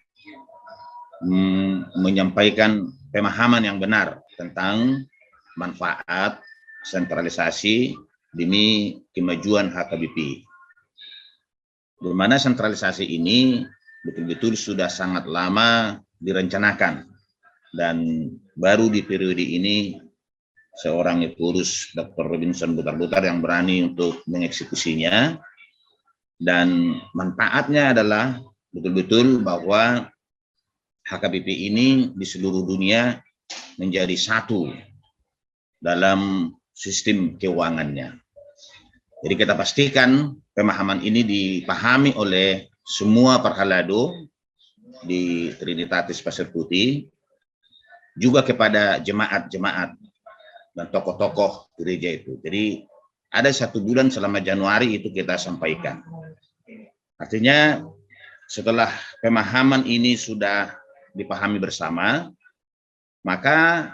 menyampaikan pemahaman yang benar tentang manfaat sentralisasi demi kemajuan HKBP. Di mana sentralisasi ini betul-betul sudah sangat lama direncanakan, dan baru di periode ini seorang Epurus Dr. Robinson Butar-Butar yang berani untuk mengeksekusinya, dan manfaatnya adalah betul-betul bahwa HKBP ini di seluruh dunia menjadi satu dalam sistem keuangannya. Jadi kita pastikan pemahaman ini dipahami oleh semua parhalado di Trinitatis Pasir Putih, juga kepada jemaat-jemaat dan tokoh-tokoh gereja itu. Jadi ada 1 bulan selama Januari itu kita sampaikan. Artinya setelah pemahaman ini sudah dipahami bersama, maka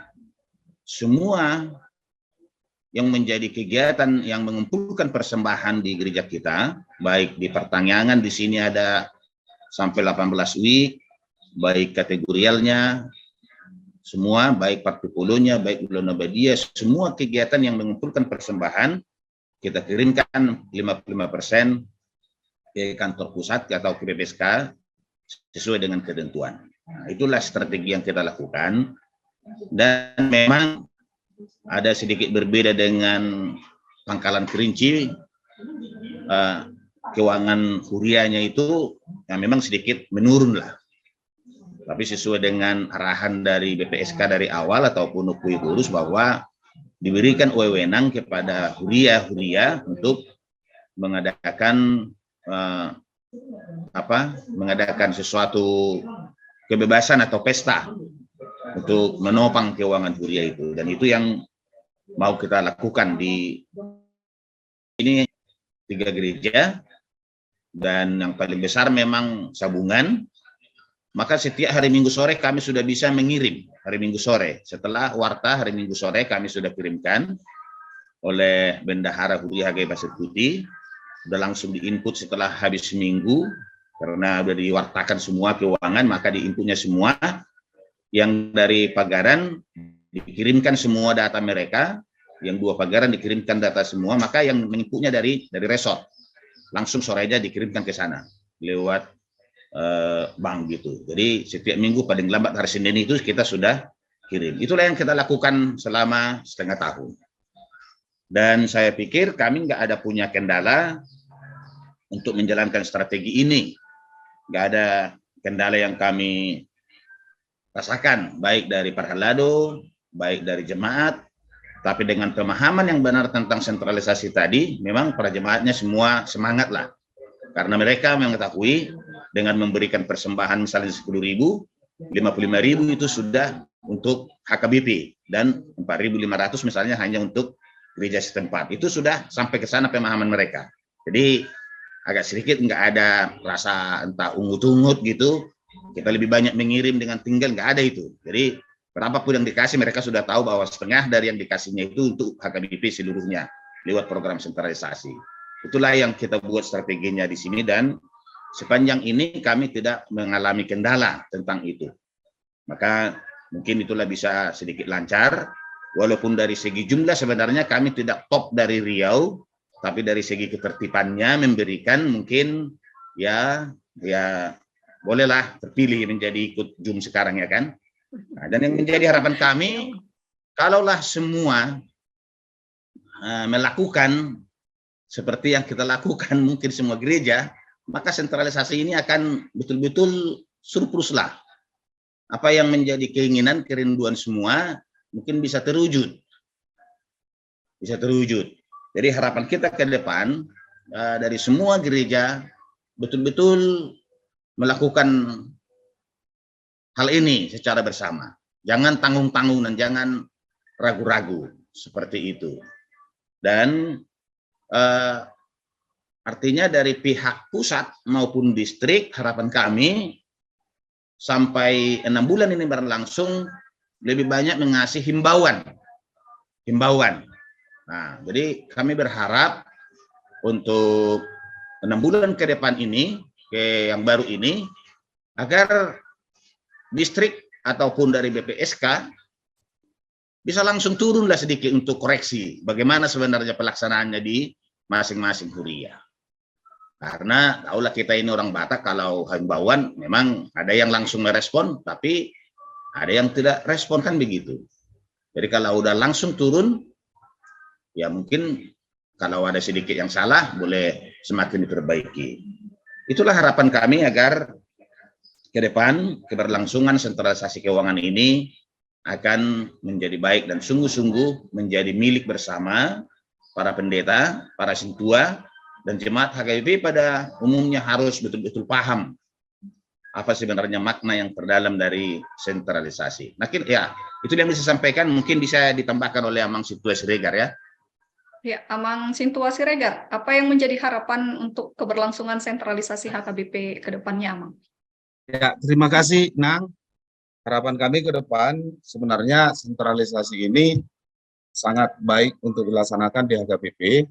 semua yang menjadi kegiatan yang mengumpulkan persembahan di gereja kita, baik di pertangyangan di sini ada sampai 18 week, baik kategorialnya, semua, baik partikulonya, baik bulan Nabadia, semua kegiatan yang mengumpulkan persembahan, kita kirimkan 55% ke kantor pusat atau ke BPSK sesuai dengan ketentuan. Nah, itulah strategi yang kita lakukan, dan memang ada sedikit berbeda dengan Pangkalan Kerinci, keuangan hurianya itu yang memang sedikit menurun lah. Tapi sesuai dengan arahan dari BPSK dari awal ataupun UKUI Gurus bahwa diberikan wewenang kepada huria untuk mengadakan mengadakan sesuatu kebebasan atau pesta untuk menopang keuangan huria itu, dan itu yang mau kita lakukan di ini 3 gereja, dan yang paling besar memang Sabungan. Maka setiap hari Minggu sore kami sudah bisa mengirim, hari Minggu sore setelah warta hari Minggu sore kami sudah kirimkan oleh Bendahara Huria HKBP Pasir Putih, sudah langsung diinput setelah habis minggu karena sudah diwartakan semua keuangan, maka diinputnya semua. Yang dari Pagaran dikirimkan semua data mereka, yang 2 Pagaran dikirimkan data semua, maka yang menginputnya dari resort langsung sore aja dikirimkan ke sana lewat bank gitu. Jadi setiap minggu paling lambat hari Senin itu kita sudah kirim. Itulah yang kita lakukan selama setengah tahun. Dan saya pikir kami nggak ada punya kendala untuk menjalankan strategi ini. Nggak ada kendala yang kami rasakan, baik dari parhalado, baik dari jemaat, tapi dengan pemahaman yang benar tentang sentralisasi tadi, memang para jemaatnya semua semangat lah. Karena mereka mengetahui dengan memberikan persembahan misalnya 10.000, 55.000 itu sudah untuk HKBP, dan 4.500 misalnya hanya untuk gereja setempat. Itu sudah sampai ke sana pemahaman mereka. Jadi agak sedikit nggak ada rasa entah ungut-ungut gitu, kita lebih banyak mengirim dengan tinggal, nggak ada itu. Jadi berapapun yang dikasih mereka sudah tahu bahwa setengah dari yang dikasihnya itu untuk HKBP seluruhnya lewat program sentralisasi. Itulah yang kita buat strateginya di sini, dan sepanjang ini kami tidak mengalami kendala tentang itu. Maka mungkin itulah bisa sedikit lancar, walaupun dari segi jumlah sebenarnya kami tidak top dari Riau, tapi dari segi ketertibannya memberikan mungkin ya bolehlah terpilih menjadi ikut Zoom sekarang ya kan. Nah, dan yang menjadi harapan kami, kalaulah semua melakukan seperti yang kita lakukan mungkin semua gereja, maka sentralisasi ini akan betul-betul surplus lah. Apa yang menjadi keinginan, kerinduan semua mungkin bisa terwujud. Bisa terwujud. Jadi harapan kita ke depan dari semua gereja betul-betul melakukan hal ini secara bersama. Jangan tanggung-tanggung dan jangan ragu-ragu seperti itu. Dan artinya dari pihak pusat maupun distrik, harapan kami sampai 6 bulan ini berlangsung lebih banyak mengasih himbauan. Nah, jadi kami berharap untuk 6 bulan ke depan ini, yang baru ini, agar distrik ataupun dari BPSK bisa langsung turunlah sedikit untuk koreksi bagaimana sebenarnya pelaksanaannya di masing-masing huria. Karena tahulah kita ini orang Batak, kalau himbauan memang ada yang langsung merespon, tapi ada yang tidak respon, kan begitu. Jadi kalau udah langsung turun, ya mungkin kalau ada sedikit yang salah boleh semakin diperbaiki. Itulah harapan kami agar ke depan keberlangsungan sentralisasi keuangan ini akan menjadi baik dan sungguh-sungguh menjadi milik bersama para pendeta, para sintua, dan jemaat HKBP pada umumnya harus betul-betul paham apa sebenarnya makna yang terdalam dari sentralisasi. Nah, ya, itu yang bisa sampaikan, mungkin bisa ditambahkan oleh Amang Sintua Siregar ya. Ya, Amang Sintua Siregar, apa yang menjadi harapan untuk keberlangsungan sentralisasi HKBP ke depannya, Amang? Ya, terima kasih, Nang. Harapan kami ke depan sebenarnya sentralisasi ini sangat baik untuk dilaksanakan di HKBP.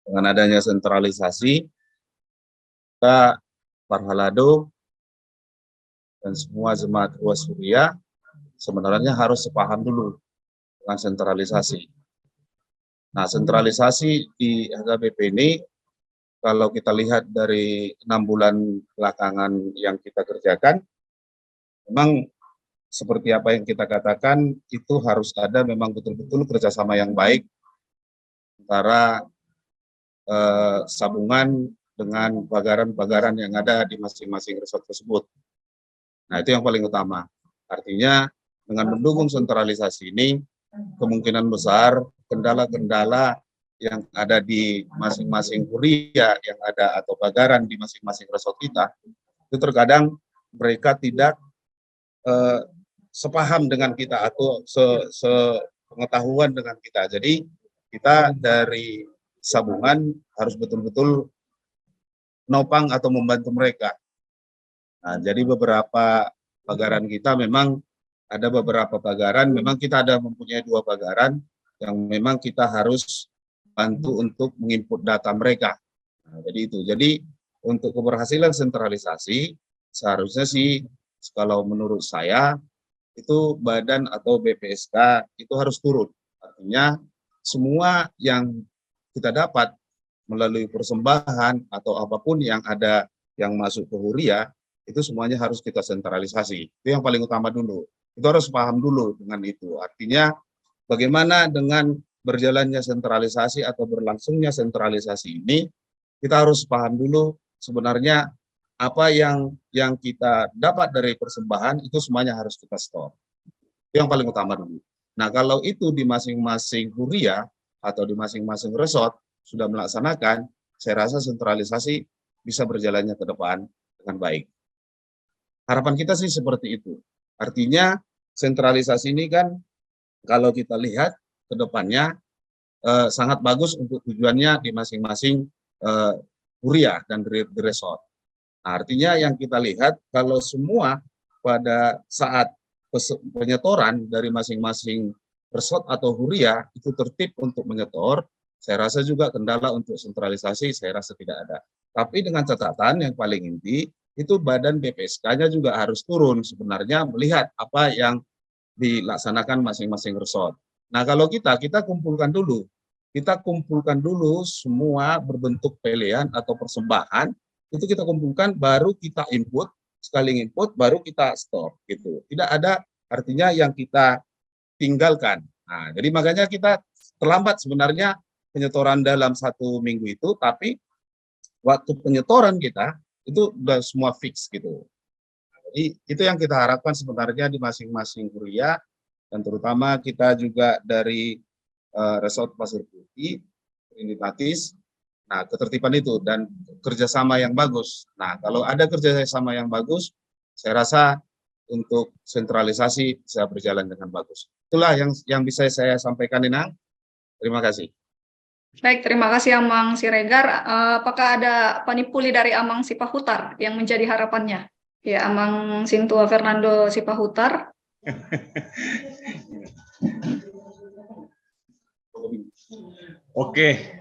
Dengan adanya sentralisasi, kita Parhalado dan semua jemaat Ruas Huria sebenarnya harus sepaham dulu dengan sentralisasi. Nah, sentralisasi di HKBP ini, kalau kita lihat dari 6 bulan belakangan yang kita kerjakan, memang seperti apa yang kita katakan, itu harus ada memang betul-betul kerjasama yang baik antara sabungan dengan bagaran-bagaran yang ada di masing-masing resort tersebut. Nah, itu yang paling utama. Artinya dengan mendukung sentralisasi ini, kemungkinan besar kendala-kendala yang ada di masing-masing huria yang ada atau bagaran di masing-masing resort kita, itu terkadang mereka tidak sepaham dengan kita atau sepengetahuan dengan kita. Jadi kita dari sabungan harus betul-betul nopang atau membantu mereka. Nah, jadi beberapa bagaran kita memang ada beberapa bagaran, memang kita ada mempunyai 2 bagaran yang memang kita harus bantu untuk menginput data mereka. Nah, jadi itu. Jadi untuk keberhasilan sentralisasi seharusnya sih kalau menurut saya itu badan atau BPSK itu harus turun. Artinya semua yang kita dapat melalui persembahan atau apapun yang ada yang masuk ke huria, itu semuanya harus kita sentralisasi. Itu yang paling utama dulu. Itu harus paham dulu dengan itu. Artinya bagaimana dengan berjalannya sentralisasi atau berlangsungnya sentralisasi ini, kita harus paham dulu sebenarnya apa yang kita dapat dari persembahan itu semuanya harus kita store. Itu yang paling utama dulu. Nah, kalau itu di masing-masing huria atau di masing-masing resort sudah melaksanakan, saya rasa sentralisasi bisa berjalannya ke depan dengan baik. Harapan kita sih seperti itu. Artinya sentralisasi ini kan kalau kita lihat ke depannya sangat bagus untuk tujuannya di masing-masing huria dan di resort. Nah, artinya yang kita lihat kalau semua pada saat penyetoran dari masing-masing resort atau huria itu tertib untuk menyetor, saya rasa juga kendala untuk sentralisasi saya rasa tidak ada. Tapi dengan catatan yang paling inti, itu badan BPSK-nya juga harus turun sebenarnya melihat apa yang dilaksanakan masing-masing resort. Nah, kalau kita kumpulkan dulu. Kita kumpulkan dulu semua berbentuk pelean atau persembahan, itu kita kumpulkan, baru kita input, sekali input, baru kita store. Gitu. Tidak ada artinya yang kita tinggalkan. Nah, jadi makanya kita terlambat sebenarnya penyetoran dalam 1 minggu itu, tapi waktu penyetoran kita itu sudah semua fix gitu. Jadi itu yang kita harapkan sebenarnya di masing-masing huria, dan terutama kita juga dari Resort Pasir Putih, Trinitatis, Nah, ketertiban itu dan kerjasama yang bagus. Nah, kalau ada kerjasama yang bagus, saya rasa untuk sentralisasi bisa berjalan dengan bagus. Itulah yang bisa saya sampaikan, Inang. Terima kasih. Baik, terima kasih Amang Siregar. Apakah ada panipuli dari Amang Sipahutar yang menjadi harapannya? Ya, Amang Sintua Fernando Sipahutar. Oke,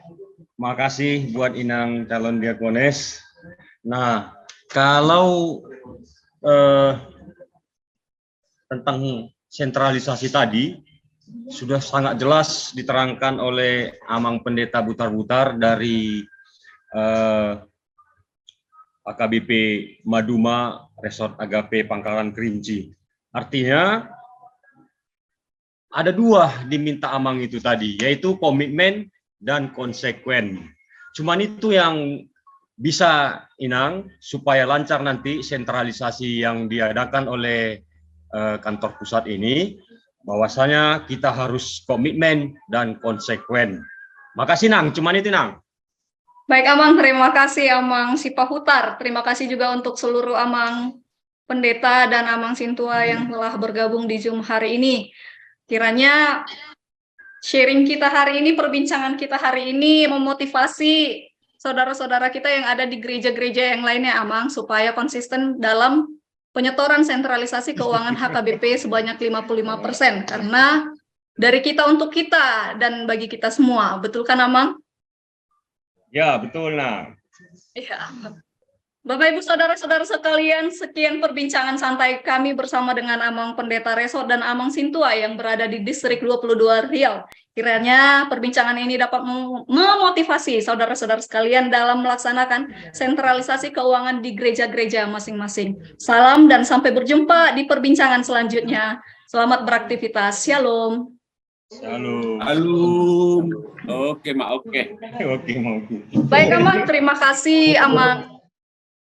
makasih buat Inang calon diakones. Nah, kalau tentang sentralisasi tadi sudah sangat jelas diterangkan oleh Amang Pendeta Butar-Butar dari AKBP Maduma Resort Agape Pangkalan Kerinci. Artinya ada dua diminta Amang itu tadi, yaitu komitmen dan konsekuen. Cuman itu yang bisa Inang supaya lancar nanti sentralisasi yang diadakan oleh kantor pusat ini, bahwasanya kita harus komitmen dan konsekuen. Makasih Nang, cuman itu Nang. Baik Amang, terima kasih Amang Sipahutar. Terima kasih juga untuk seluruh Amang Pendeta dan Amang Sintua yang telah bergabung di Zoom hari ini. Kiranya sharing kita hari ini, perbincangan kita hari ini memotivasi saudara-saudara kita yang ada di gereja-gereja yang lainnya, Amang, supaya konsisten dalam penyetoran sentralisasi keuangan HKBP sebanyak 55%. Karena dari kita untuk kita dan bagi kita semua. Betul kan, Amang? Ya, betul, Nang. Ya. Bapak Ibu saudara-saudara sekalian, sekian perbincangan santai kami bersama dengan Amang Pendeta Resort dan Amang Sintua yang berada di Distrik 22 Riau. Kiranya perbincangan ini dapat memotivasi saudara-saudara sekalian dalam melaksanakan sentralisasi keuangan di gereja-gereja masing-masing. Salam dan sampai berjumpa di perbincangan selanjutnya. Selamat beraktivitas. Shalom. Shalom. Halo. Oke, Mak. Oke. Oke, mau. Baik, Amang. Terima kasih, Amang